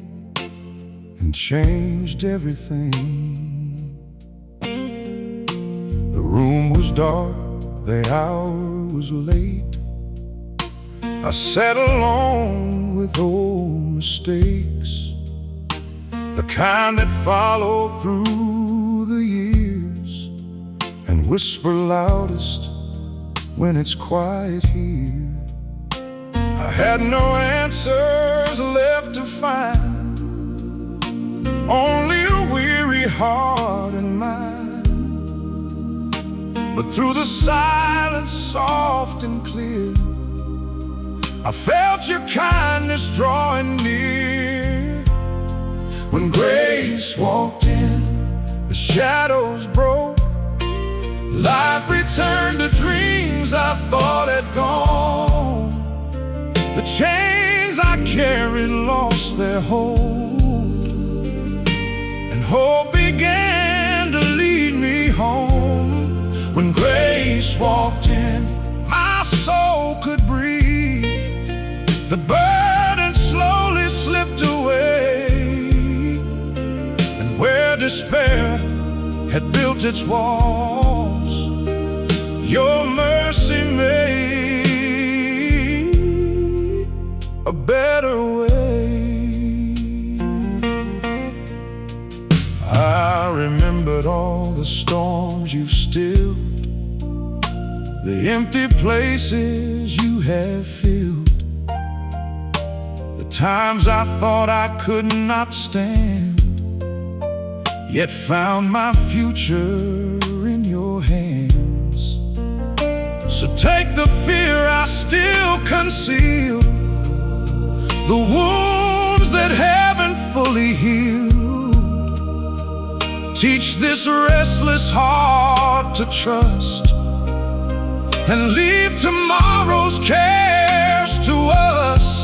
and changed everything. The room was dark, the hour was late. I sat alone with old mistakes, the kind that follow through the years and whisper loudest when it's quiet here. I had no answers left to find, only a weary heart and mind. But through the silence, soft and clear, I felt your kindness drawing near. When grace walked in, the shadows broke. Life returned to dreams I thought had gone. The chains I carried lost their hold, and hope began to lead me home. When grace walked in, my soul could breathe. The burden slowly slipped away, and where despair had built its walls, your mercy made a better way. I remembered all the storms you've stilled, the empty places you have filled, the times I thought I could not stand, yet found my future in your hands. So take the fear I still conceal, the wounds that haven't fully healed. Teach this restless heart to trust, and leave tomorrow's cares to us.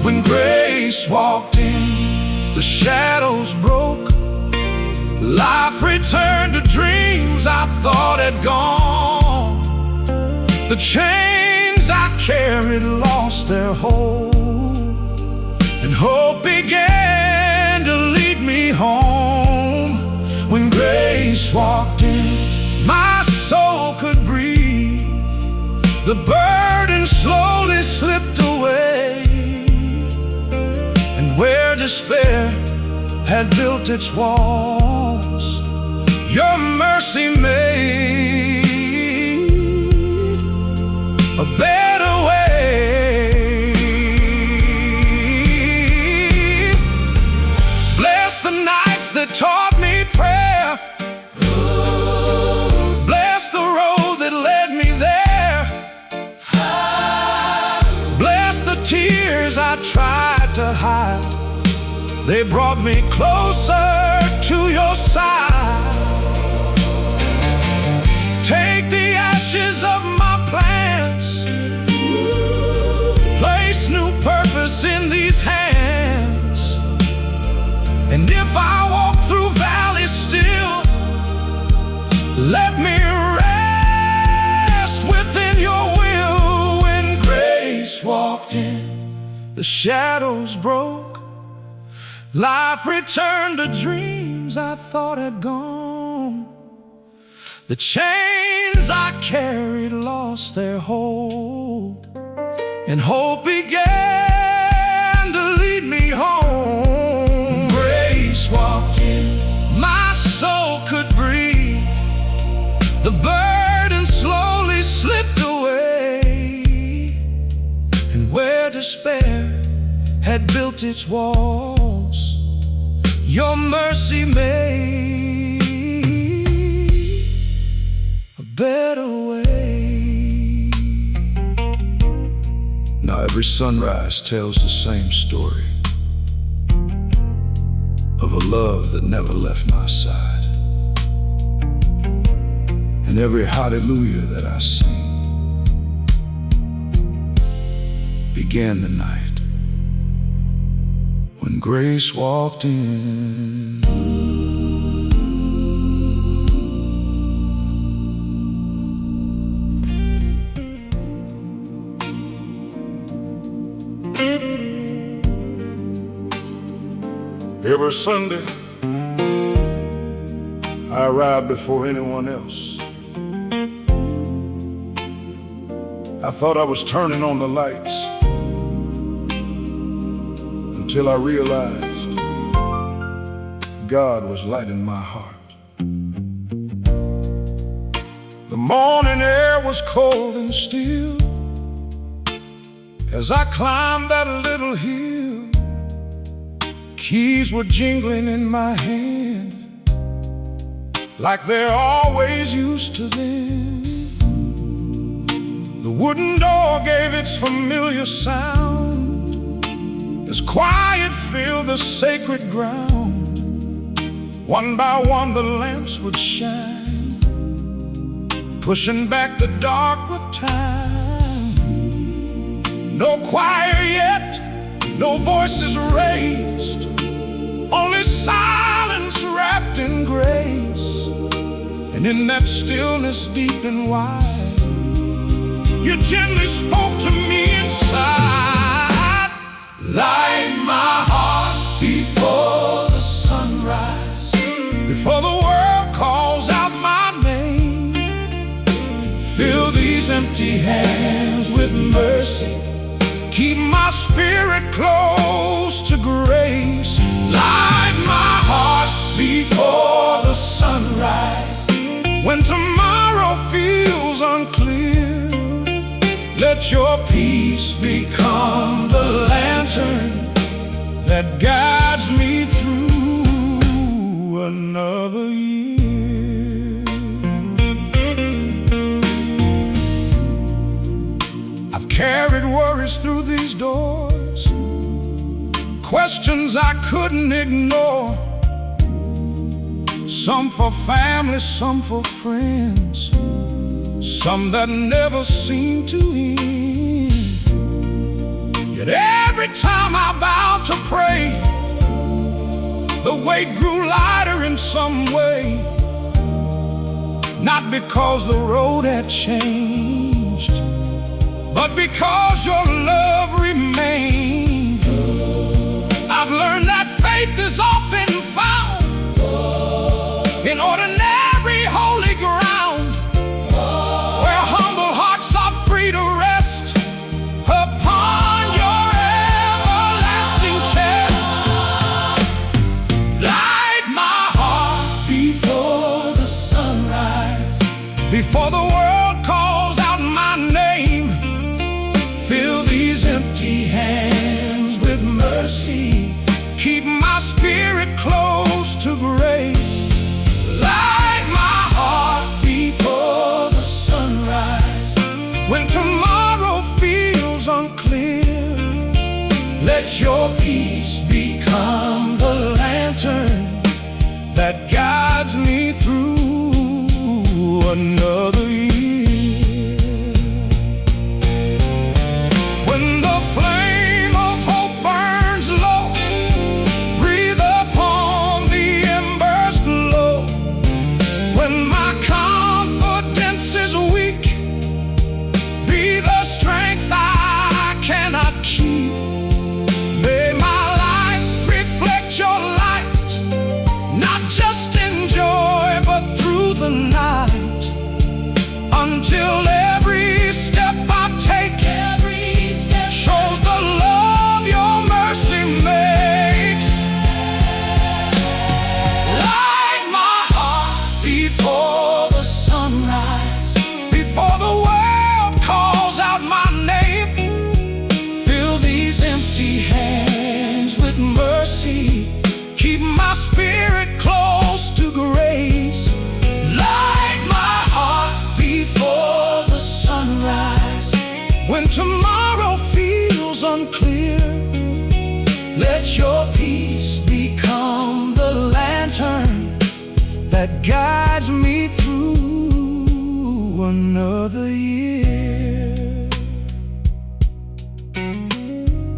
When grace walked in, the shadows broke. Life returned to dreams I thought had gone. The chains I carried lost their hold, and hope began to lead me home. When grace walked in, my soul could breathe. The burden slowly slipped away, and where despair had built its walls, your mercy made a better way. Bless the nights that taught me prayer. Bless the road that led me there. Bless the tears I tried to hide, they brought me closer to your side. Take the ashes of my plans, place new purpose in these hands. And if I walk through valleys still, let me rest within your will. When grace walked in, the shadows broke. Life returned to dreams I thought had gone. The chains I carried lost their hold, and hope began to lead me home. Grace walked in, my soul could breathe. The burden slowly slipped away, and where despair had built its walls, your mercy made a better way. Now every sunrise tells the same story of a love that never left my side. And every hallelujah that I sing began the night when grace walked in. Every Sunday, I arrive before anyone else. I thought I was turning on the lights until I realized God was lighting my heart. The morning air was cold and still as I climbed that little hill. Keys were jingling in my hand like they're always used to them. The wooden door gave its familiar sound as quiet filled the sacred ground. One by one the lamps would shine, pushing back the dark with time. No choir yet, no voices raised, only silence wrapped in grace. And in that stillness deep and wide, you gently spoke to me inside. Light my heart before the sunrise, before the world calls out my name. Fill these empty hands with mercy, keep my spirit close to grace. Light my heart before the sunrise, when tomorrow feels unclear. Let your peace become the lantern that guides me through another year. I've carried worries through these doors, questions I couldn't ignore. Some for family, some for friends, some that never seem to end. Yet every time I bowed to pray, the weight grew lighter in some way. Not because the road had changed, but because your love remained. I've learned that faith is often found in ordinary holy ground, where humble hearts are free to rest upon your everlasting chest. Light my heart before the sunrise, before the world calls out my name. Fill these empty hands with mercy, keep my spirit close to grace. Light my heart before the sunrise, when tomorrow feels unclear. Let your peace become the lantern that guides me through another year. When the flame of hope burns low, breathe upon the embers glow. When my confidence is weak, be the strength I cannot keep. May my life reflect your light, not just in joy, but through the night, until every step I take shows the love your mercy makes. Light my heart before the sunrise, before the world calls out my name. Fill these empty hands with mercy, keep my spirit close to grace. Light my heart before the sunrise, when tomorrow feels unclear. Let your peace become the lantern that guides me through another year.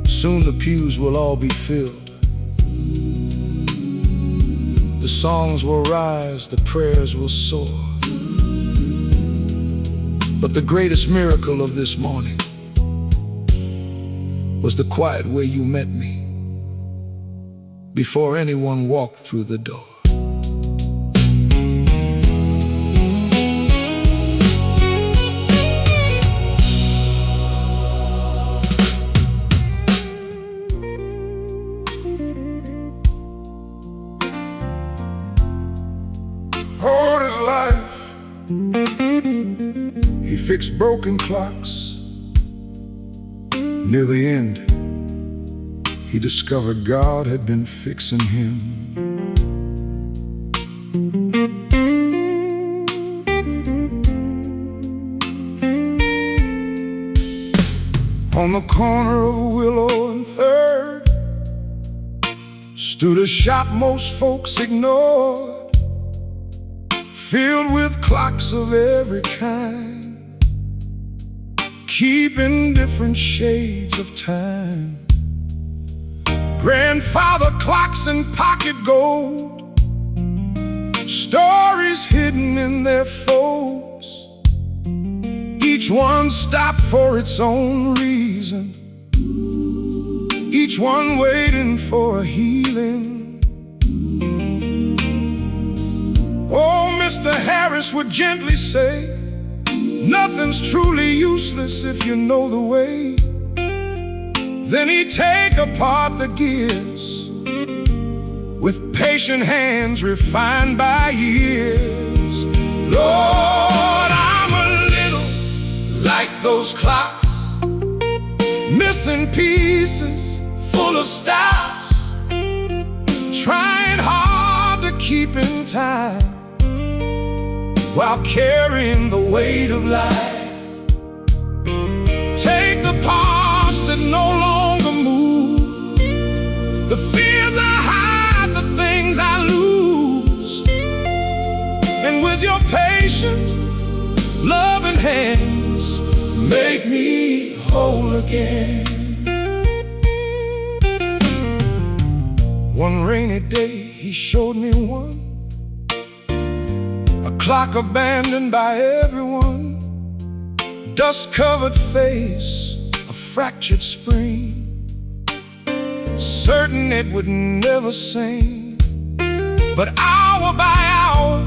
Soon the pews will all be filled, the songs will rise, the prayers will soar. But the greatest miracle of this morning was the quiet way you met me before anyone walked through the door. All his life, he fixed broken clocks. Near the end, he discovered God had been fixing him. On the corner of Willow and Third stood a shop most folks ignored, filled with clocks of every kind, keeping different shades of time. Grandfather clocks and pocket gold, stories hidden in their folds, each one stopped for its own reason, each one waiting for a healing. Oh, Mr. Harris would gently say, nothing's truly useless if you know the way. Then he'd take apart the gears with patient hands refined by years. Lord, I'm a little like those clocks, missing pieces, full of stops, trying hard to keep in time while carrying the weight of life. Take the parts that no longer move, the fears I hide, the things I lose, and with your patient, loving hands, make me whole again. One rainy day he showed me one, a clock abandoned by everyone, dust-covered face, a fractured spring, certain it would never sing. But hour by hour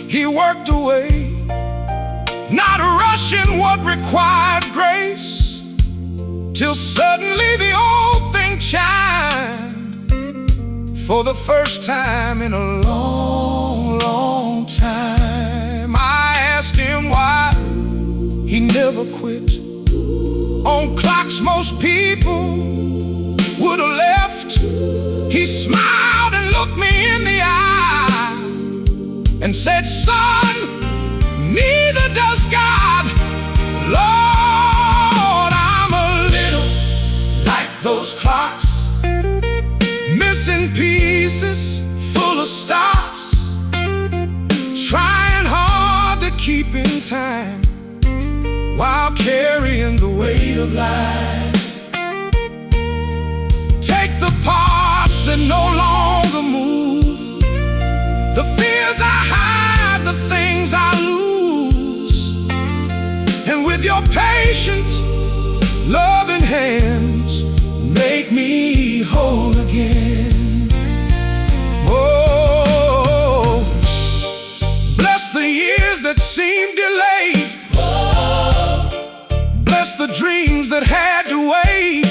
he worked away, not rushing what required grace, till suddenly the old thing chimed for the first time in a long, long time. I asked him why he never quit on clocks most people would have left. He smiled and looked me in the eye and said, son, neither does God. Lord, I'm a little like those clocks, missing pieces, full of stops, trying hard to keep in time while carrying the weight of life. Take the parts that no longer move, the fears I hide, the things I lose, and with your patient, loving hands, make me whole again. Oh, bless the years that seemed delayed, bless the dreams that had to wait,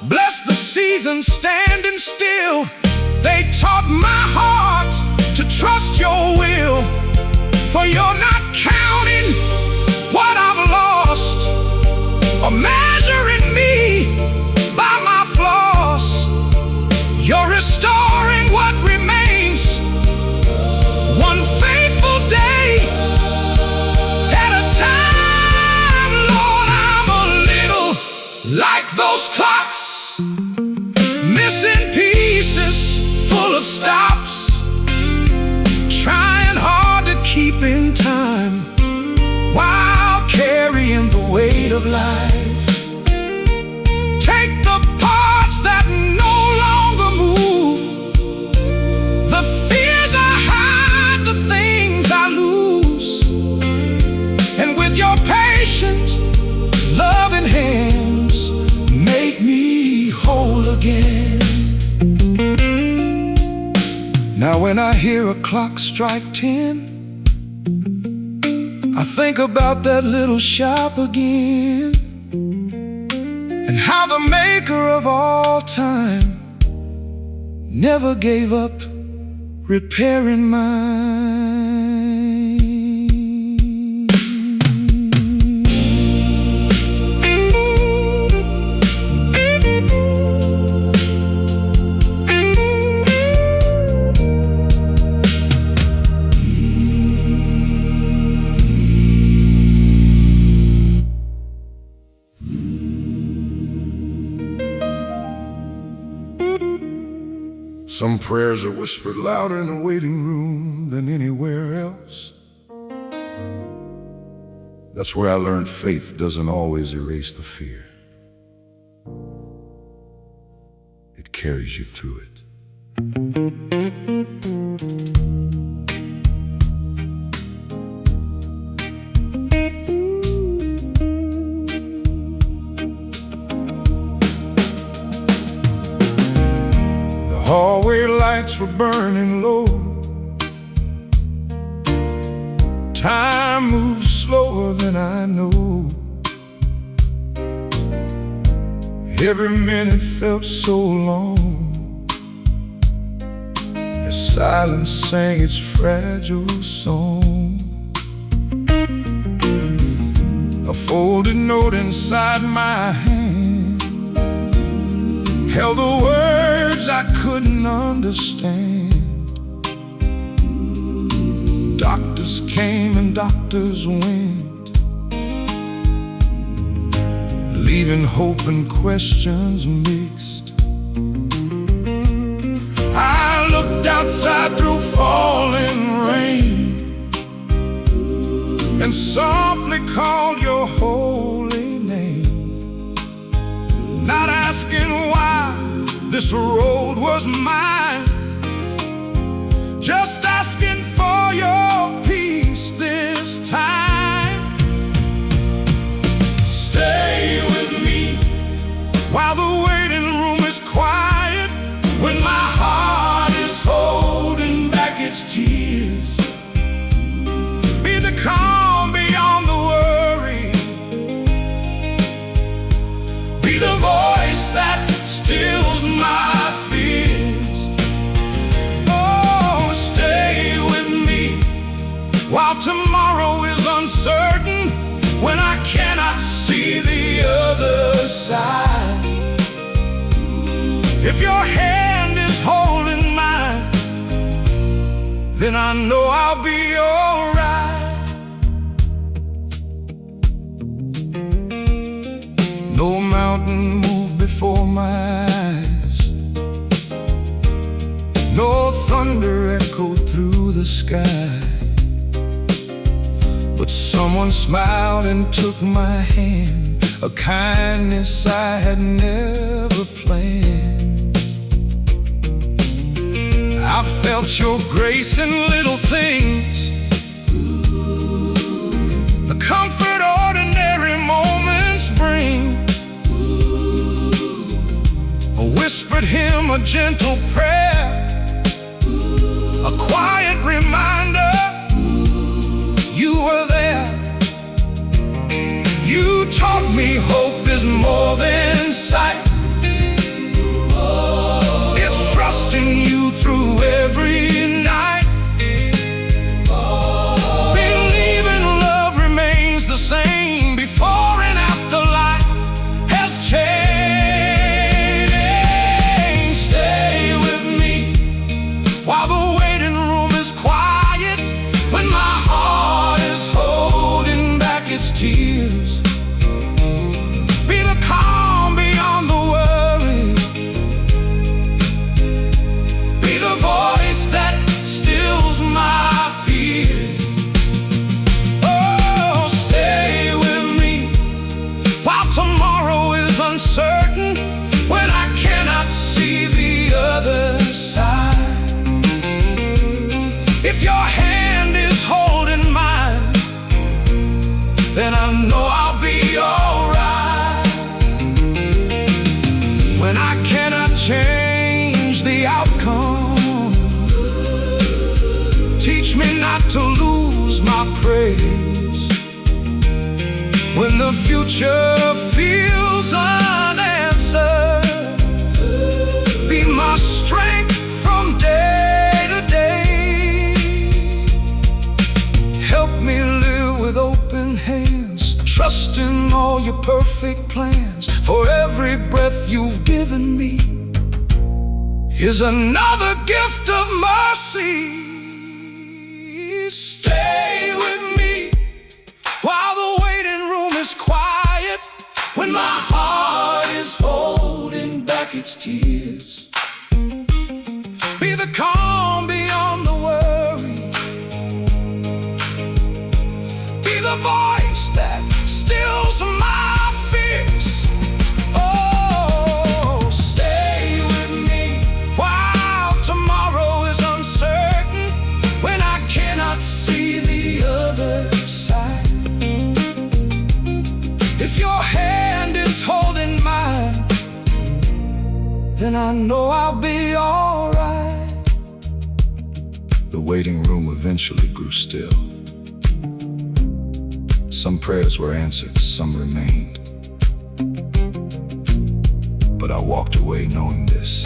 bless the seasons standing still. They taught my heart to trust your will, for you're not counting what I've lost or measuring me by my flaws. You're restoring what remains, one faithful day at a time. Lord, I'm a little like those clocks, missing pieces, full of stops, trying hard to keep in time while carrying the weight of life. Take the parts that no longer move, the fears I hide, the things I lose, and with your patient, loving hands, make me whole again. Now when I hear a clock strike 10, I think about that little shop again, and how the maker of all time never gave up repairing mine. Some prayers are whispered louder in the waiting room than anywhere else. That's where I learned faith doesn't always erase the fear. It carries you through it. The hallway lights were burning low. Time moves slower than I know. Every minute felt so long as silence sang its fragile song. A folded note inside my hand held the words I couldn't understand. Doctors came and doctors went, leaving hope and questions mixed. I looked outside through falling rain and softly called your holy name, not asking why this road was mine, just asking for your peace this time. Stay with me while the waiting room is quiet, when my heart is holding back its tears. Be the calm beyond the worry, be the voice that stills my fears. Oh, stay with me while tomorrow is uncertain, when I cannot see the other side. If your hand is holding mine, then I know I'll be alright. No mountain moved before my eyes, no thunder echoed through the sky, but someone smiled and took my hand, a kindness I had never planned. I felt your grace in little things, the comfort ordinary moments bring. A whispered hymn, a gentle prayer, a quiet reminder you were there. You taught me hope is more than sight. It's trusting you through every night. Believing love remains the same before and after life has changed. Stay with me while the waiting room is quiet, when my heart is holding back its tears. Be the calm beyond the worry, be the voice that stills my fears. Oh, stay with me while tomorrow is uncertain, when I cannot see the other side. If your hand is holding mine, then I know I'll be alright. When I cannot change the outcome, teach me not to lose my praise. When the future feels unanswered, be my strength from day to day. Help me live with open hands, trusting all your perfect plans. For every breath you've given me is another gift of mercy. Stay with me while the waiting room is quiet, when my heart is holding back its tears. know I'll be alright. The waiting room eventually grew still. Some prayers were answered, some remained. But I walked away knowing this: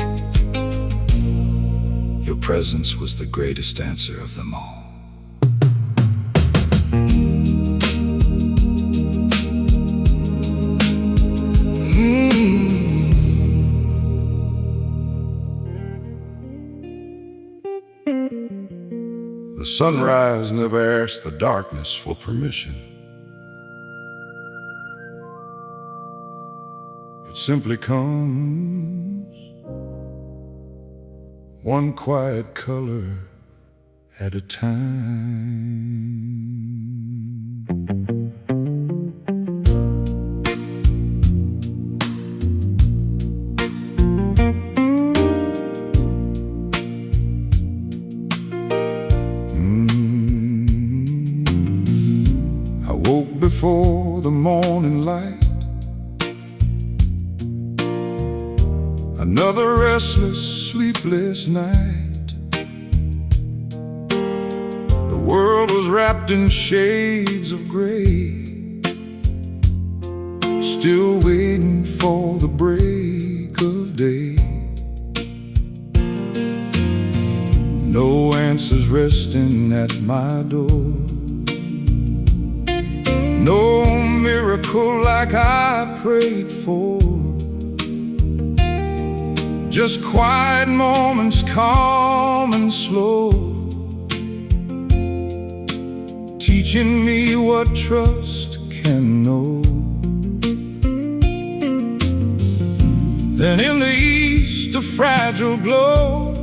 your presence was the greatest answer of them all. The sunrise never asked the darkness for permission. It simply comes, one quiet color at a time. I woke before the morning light. Another restless, sleepless night. The world was wrapped in shades of gray, still waiting for the break of day. No answers resting at my door, no miracle like I prayed for. Just quiet moments, calm and slow, teaching me what trust can know. Then in the east a fragile glow,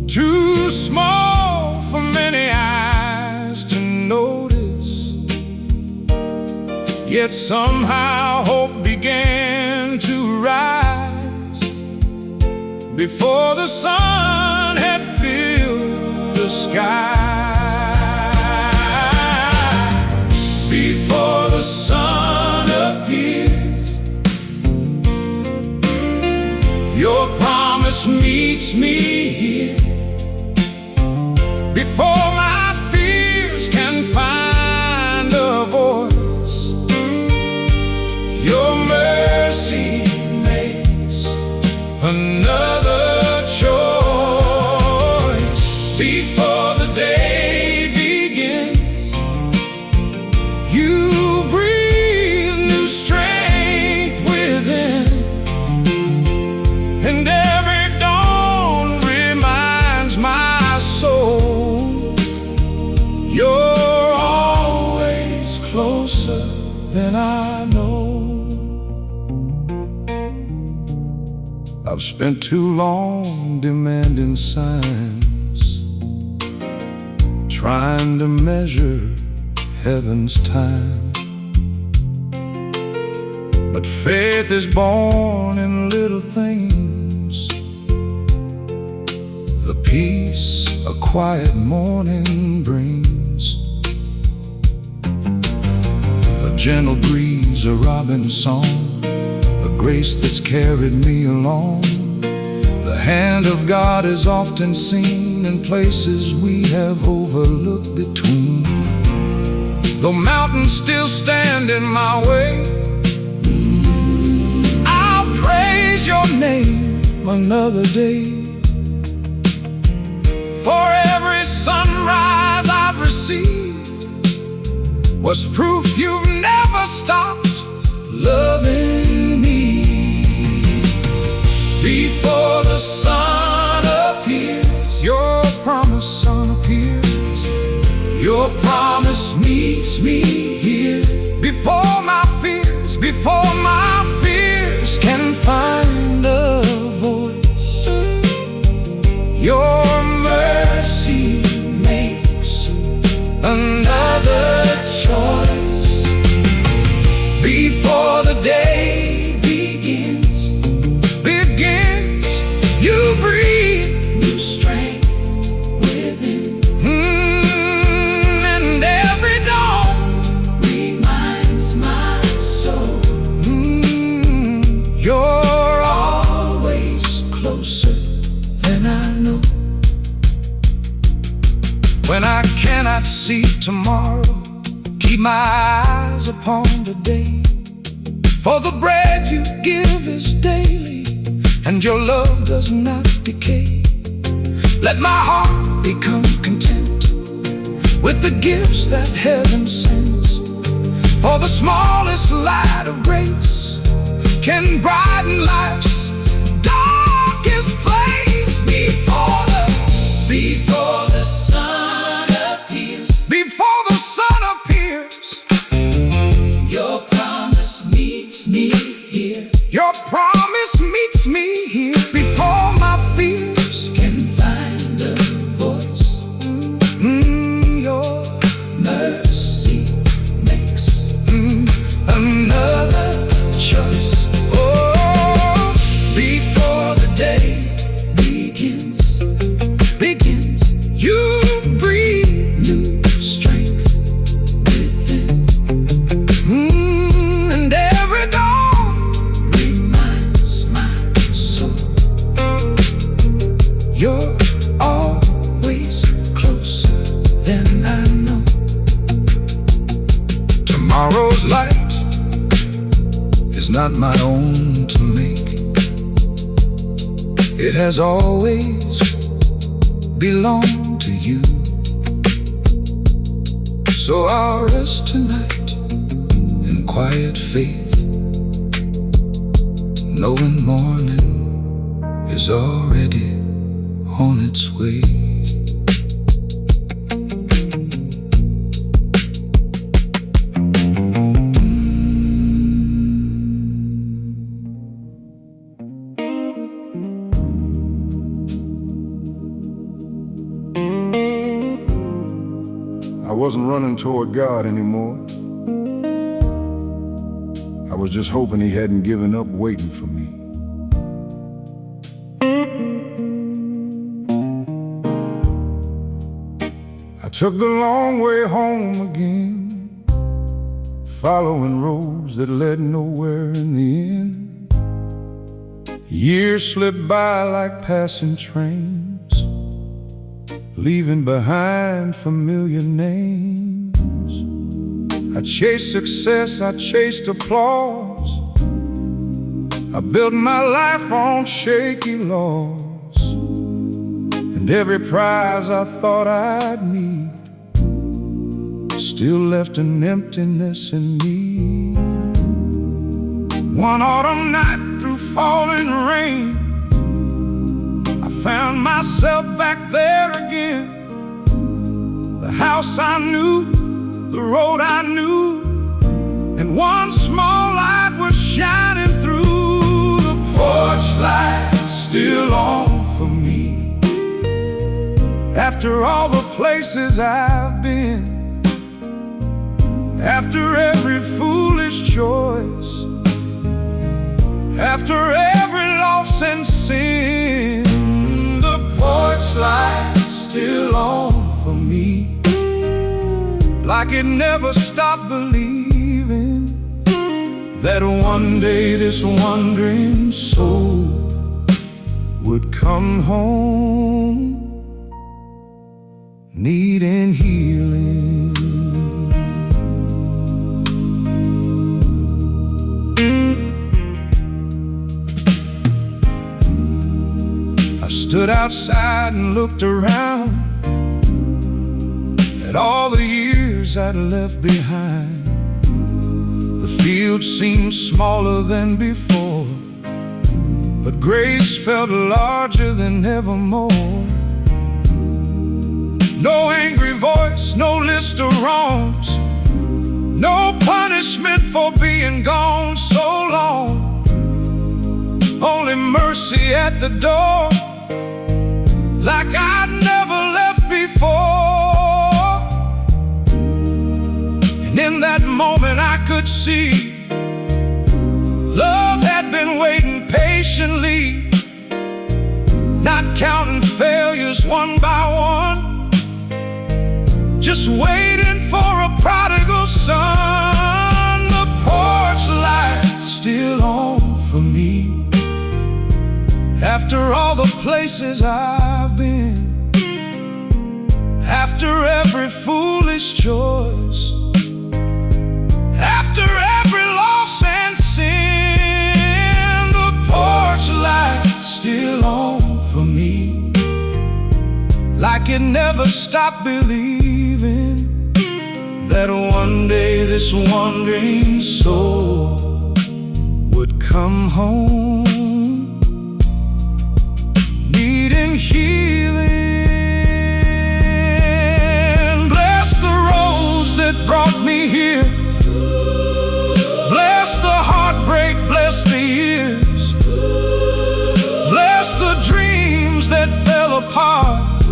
too small for many eyes to notice, yet somehow hope began to rise before the sun had filled the sky. Before the sun appears, your promise meets me here. Before my fears can find a voice, your mercy makes another choice. Before the day begins, you breathe new strength within, and every dawn reminds my soul you're always closer than I know. I've spent too long demanding signs, trying to measure heaven's time. But faith is born in little things, the peace a quiet morning brings, a gentle breeze, a robin song, a grace that's carried me along. The hand of God is often seen in places we have overlooked between. Though mountains still stand in my way, I'll praise your name another day. For every sunrise I've received was proof you've never stopped loving me. Before the sun appears, your promise, sun appears. Your promise meets me here. Before my fears can find a voice, your mercy makes another choice. Before the day begins, you breathe new strength within, and every dawn reminds my soul you're always know. When I cannot see tomorrow, keep my eyes upon today. For the bread you give is daily, and your love does not decay. Let my heart become content with the gifts that heaven sends. For the smallest light of grace can brighten life's darkest place. Before the sun appears, before the sun appears, your promise meets me here. your promise meets me here. Before my fears Can find a voice, your mercy makes another choice. Oh, before the day begins, you breathe new strength within. and every dawn Reminds my soul you're always closer than I know. tomorrow's light is not my own to make. It has always belonged to you. So I'll rest tonight in quiet faith, knowing morning is already on its way. I wasn't running toward God anymore. I was just hoping He hadn't given up waiting for me. I took the long way home again, following roads that led nowhere in the end. Years slipped by like passing trains, leaving behind familiar names. I chased success, I chased applause. I built my life on shaky laws, and every prize I thought I'd need still left an emptiness in me. One autumn night through falling rain, I found myself back there again. The house I knew, the road I knew, and one small light was shining through. The porch light still on for me. After all the places I've been, after every foolish choice, after every loss and sin, the porch light's still on for me. Like it never stopped believing that one day this wandering soul would come home needing healing. I stood outside and looked around at all the years I'd left behind. The field seemed smaller than before, but grace felt larger than evermore. No angry voice, no list of wrongs, no punishment for being gone so long. Only mercy at the door, like I'd never left before. And in that moment I could see love had been waiting patiently, not counting failures one by one, just waiting for a prodigal son. The porch light's still on for me. After After all the places I've been, after every foolish choice, after every loss and sin, the porch light's still on for me, like it never stopped believing that one day this wandering soul would come home, needing healing. Bless the roads that brought me here, bless the heartbreak, bless the years, bless the dreams that fell apart.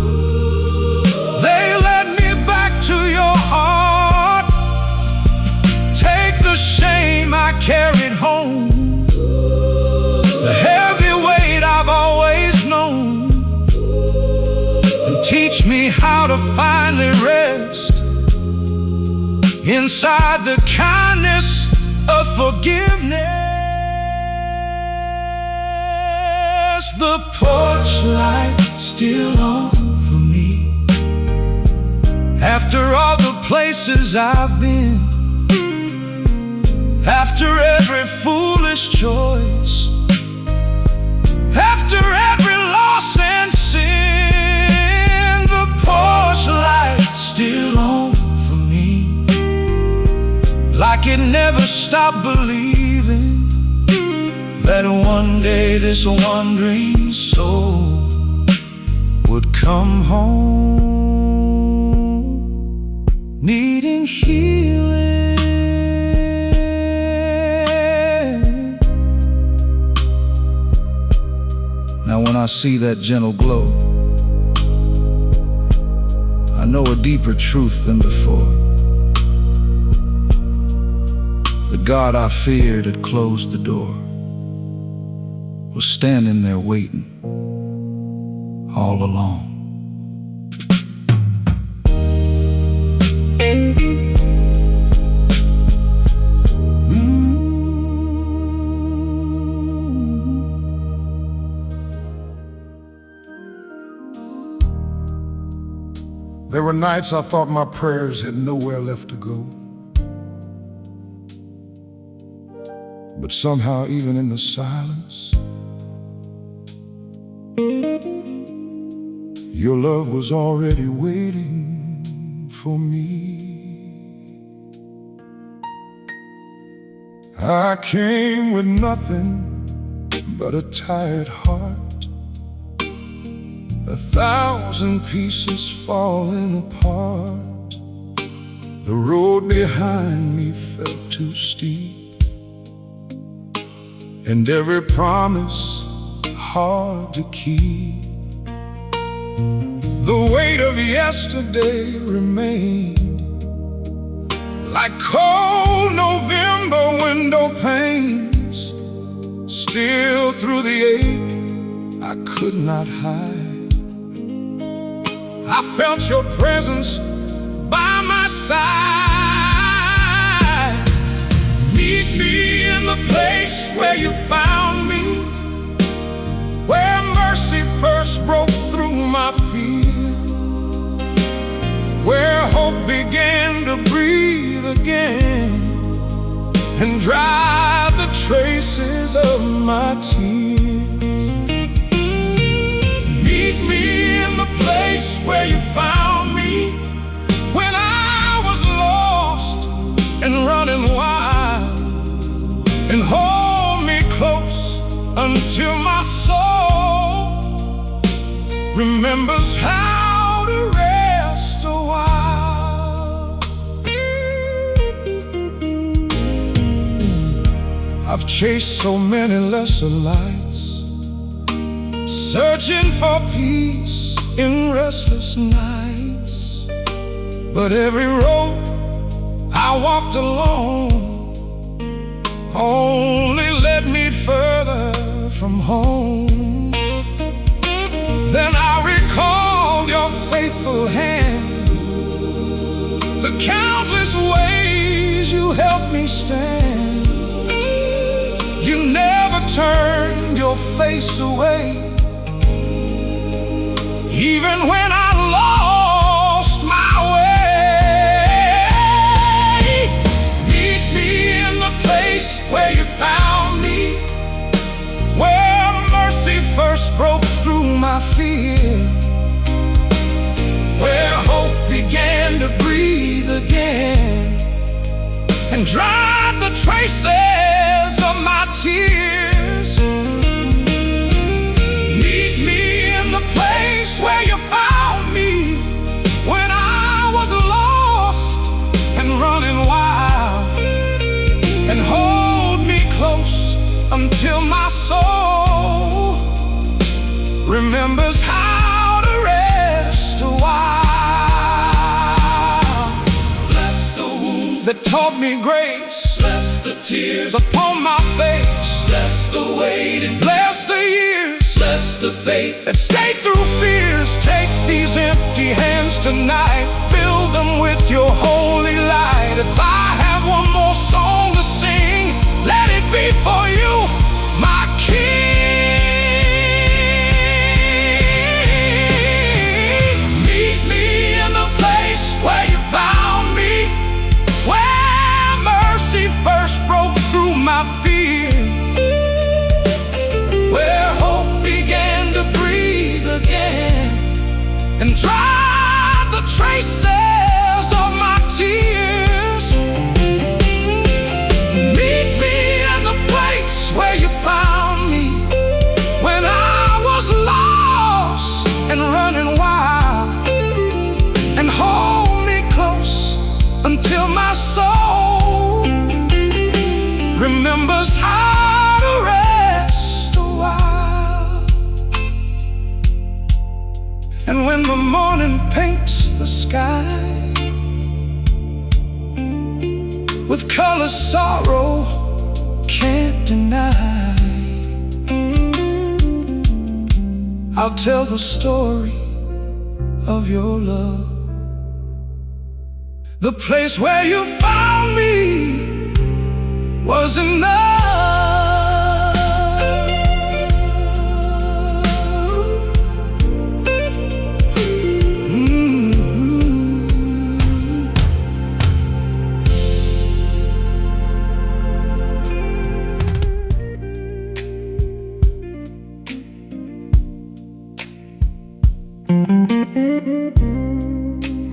They led me back to your heart. Take the shame I carried home, the heavy weight I've always known, and teach me how to finally rest inside the kindness of forgiveness. The porch light's still on for me, after all the places I've been, after every foolish choice, after every loss and sin, the porch light's still on for me, like it never stopped believing that one day this wandering soul would come home, needing healing. Now when I see that gentle glow, I know a deeper truth than before. The God I feared had closed the door, was standing there waiting all along. There were nights I thought my prayers had nowhere left to go. But somehow, even in the silence, your love was already waiting for me. I came with nothing but a tired heart, 1,000 pieces falling apart. The road behind me felt too steep, and every promise hard to keep. The weight of yesterday remained like cold November window panes. Still through the ache I could not hide, I felt your presence by my side. Meet me in the place where you found me, where mercy first broke through my fear, where hope began to breathe again and dry the traces of my tears. Meet me in the place where you found me, when I was lost and running wild, and hold me close until my soul remembers how to rest a while. I've chased so many lesser lights, searching for peace in restless nights, but every road I walked alone only led me further from home. Then I recalled your faithful hand, the countless ways you helped me stand. You never turned your face away fear, where hope began to breathe again and dried the traces of my tears. Meet me in the place where you found me when I was lost and running wild, and hold me close until my soul remembers how to rest a while. Bless the wounds that taught me grace, bless the tears upon my face, bless the waiting, bless the years, bless the faith that stayed through fears. Take these empty hands tonight, fill them with your holy light. If I have one more song to sing, let it be for you, my King. Meet me in the place where you found me, where mercy first broke through my fear, where hope began to breathe again and dried the traces of my tears. Meet me in the place where you found me when I was lost and running wild, and hold me close until my soul remembers how to rest a while. And when the morning paints the sky with colors sorrow can't deny, I'll tell the story of your love. The place where you found me was enough.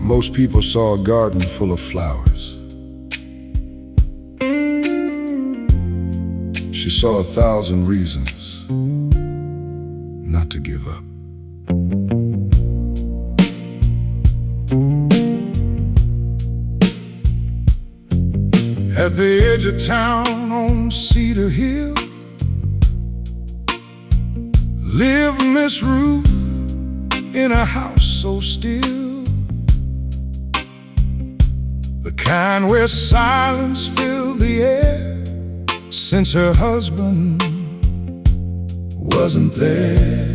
Most people saw a garden full of flowers. She saw 1,000 reasons not to give up. At the edge of town on Cedar Hill lived Miss Ruth in a house so still, the kind where silence filled the air since her husband wasn't there.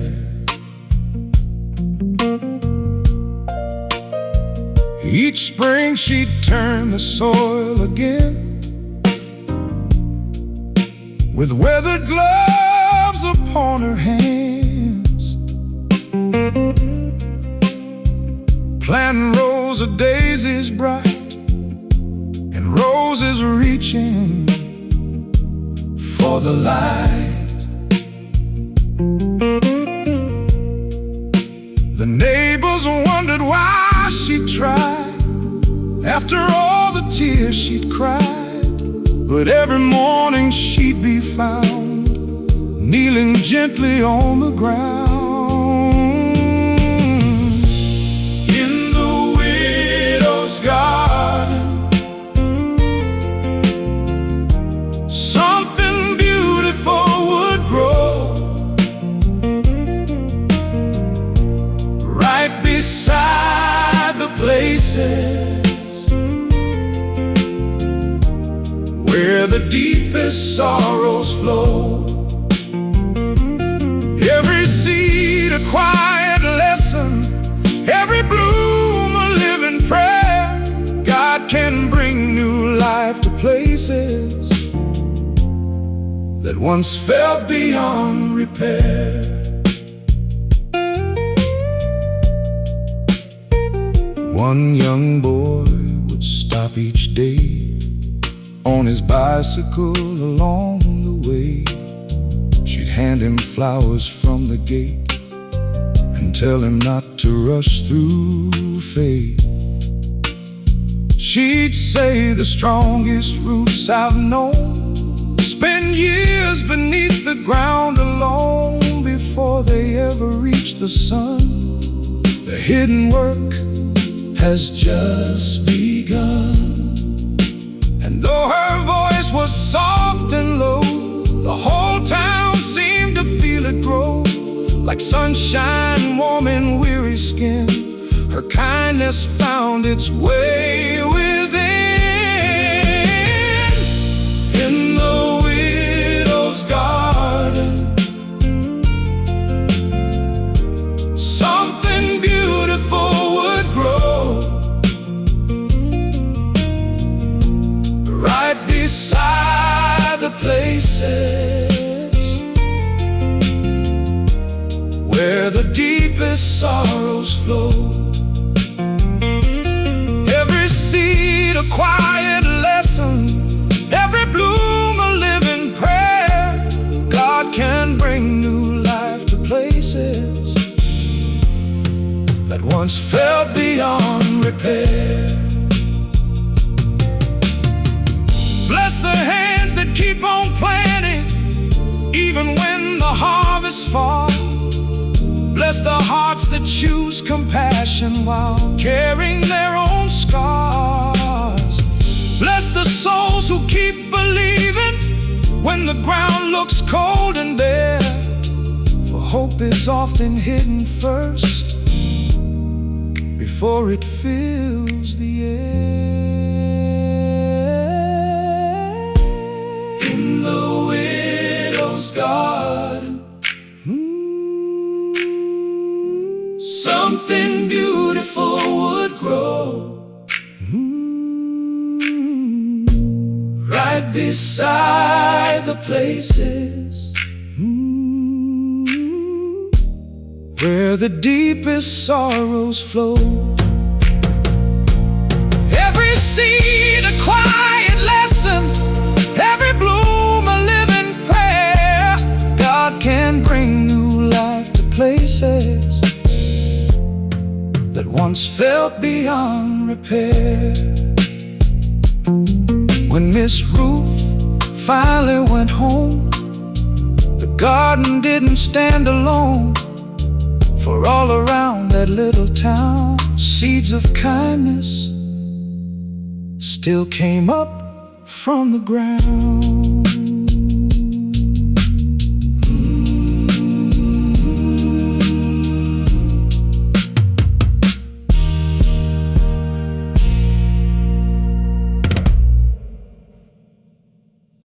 Each spring she'd turn the soil again with weathered gloves upon her hands, planting rows of daisies bright and roses reaching for the light. The neighbors wondered why she tried after all the tears she'd cried, but every morning she'd be found kneeling gently on the ground. In the widow's garden, something beautiful would grow right beside the places where the deepest sorrows flow. Every seed a quiet lesson, every bloom a living prayer. God can bring new life to places that once felt beyond repair. One young boy would stop each day on his bicycle along the way. She'd hand him flowers from the gate and tell him not to rush through faith. She'd say the strongest roots I've known spend years beneath the ground alone before they ever reach the sun. The hidden work has just begun. And though her voice was soft and low, the whole town seemed to feel it grow. Like sunshine warming weary skin, her kindness found its way within. In the widow's garden, something beautiful would grow. Right beside the places where the deepest sorrows flow. Every seed a quiet lesson, every bloom a living prayer. God can bring new life to places that once felt beyond repair. Bless the hands that keep on planting, even when the harvest's far. Bless the hearts that choose compassion while carrying their own scars. Bless the souls who keep believing when the ground looks cold and bare. For hope is often hidden first before it fills the air. In the widow's garden, something beautiful would grow. Right beside the places where the deepest sorrows flow. Every seed a quiet lesson, every bloom a living prayer. God can bring new life to places that once felt beyond repair. When Miss Ruth finally went home, the garden didn't stand alone. For all around that little town, seeds of kindness still came up from the ground.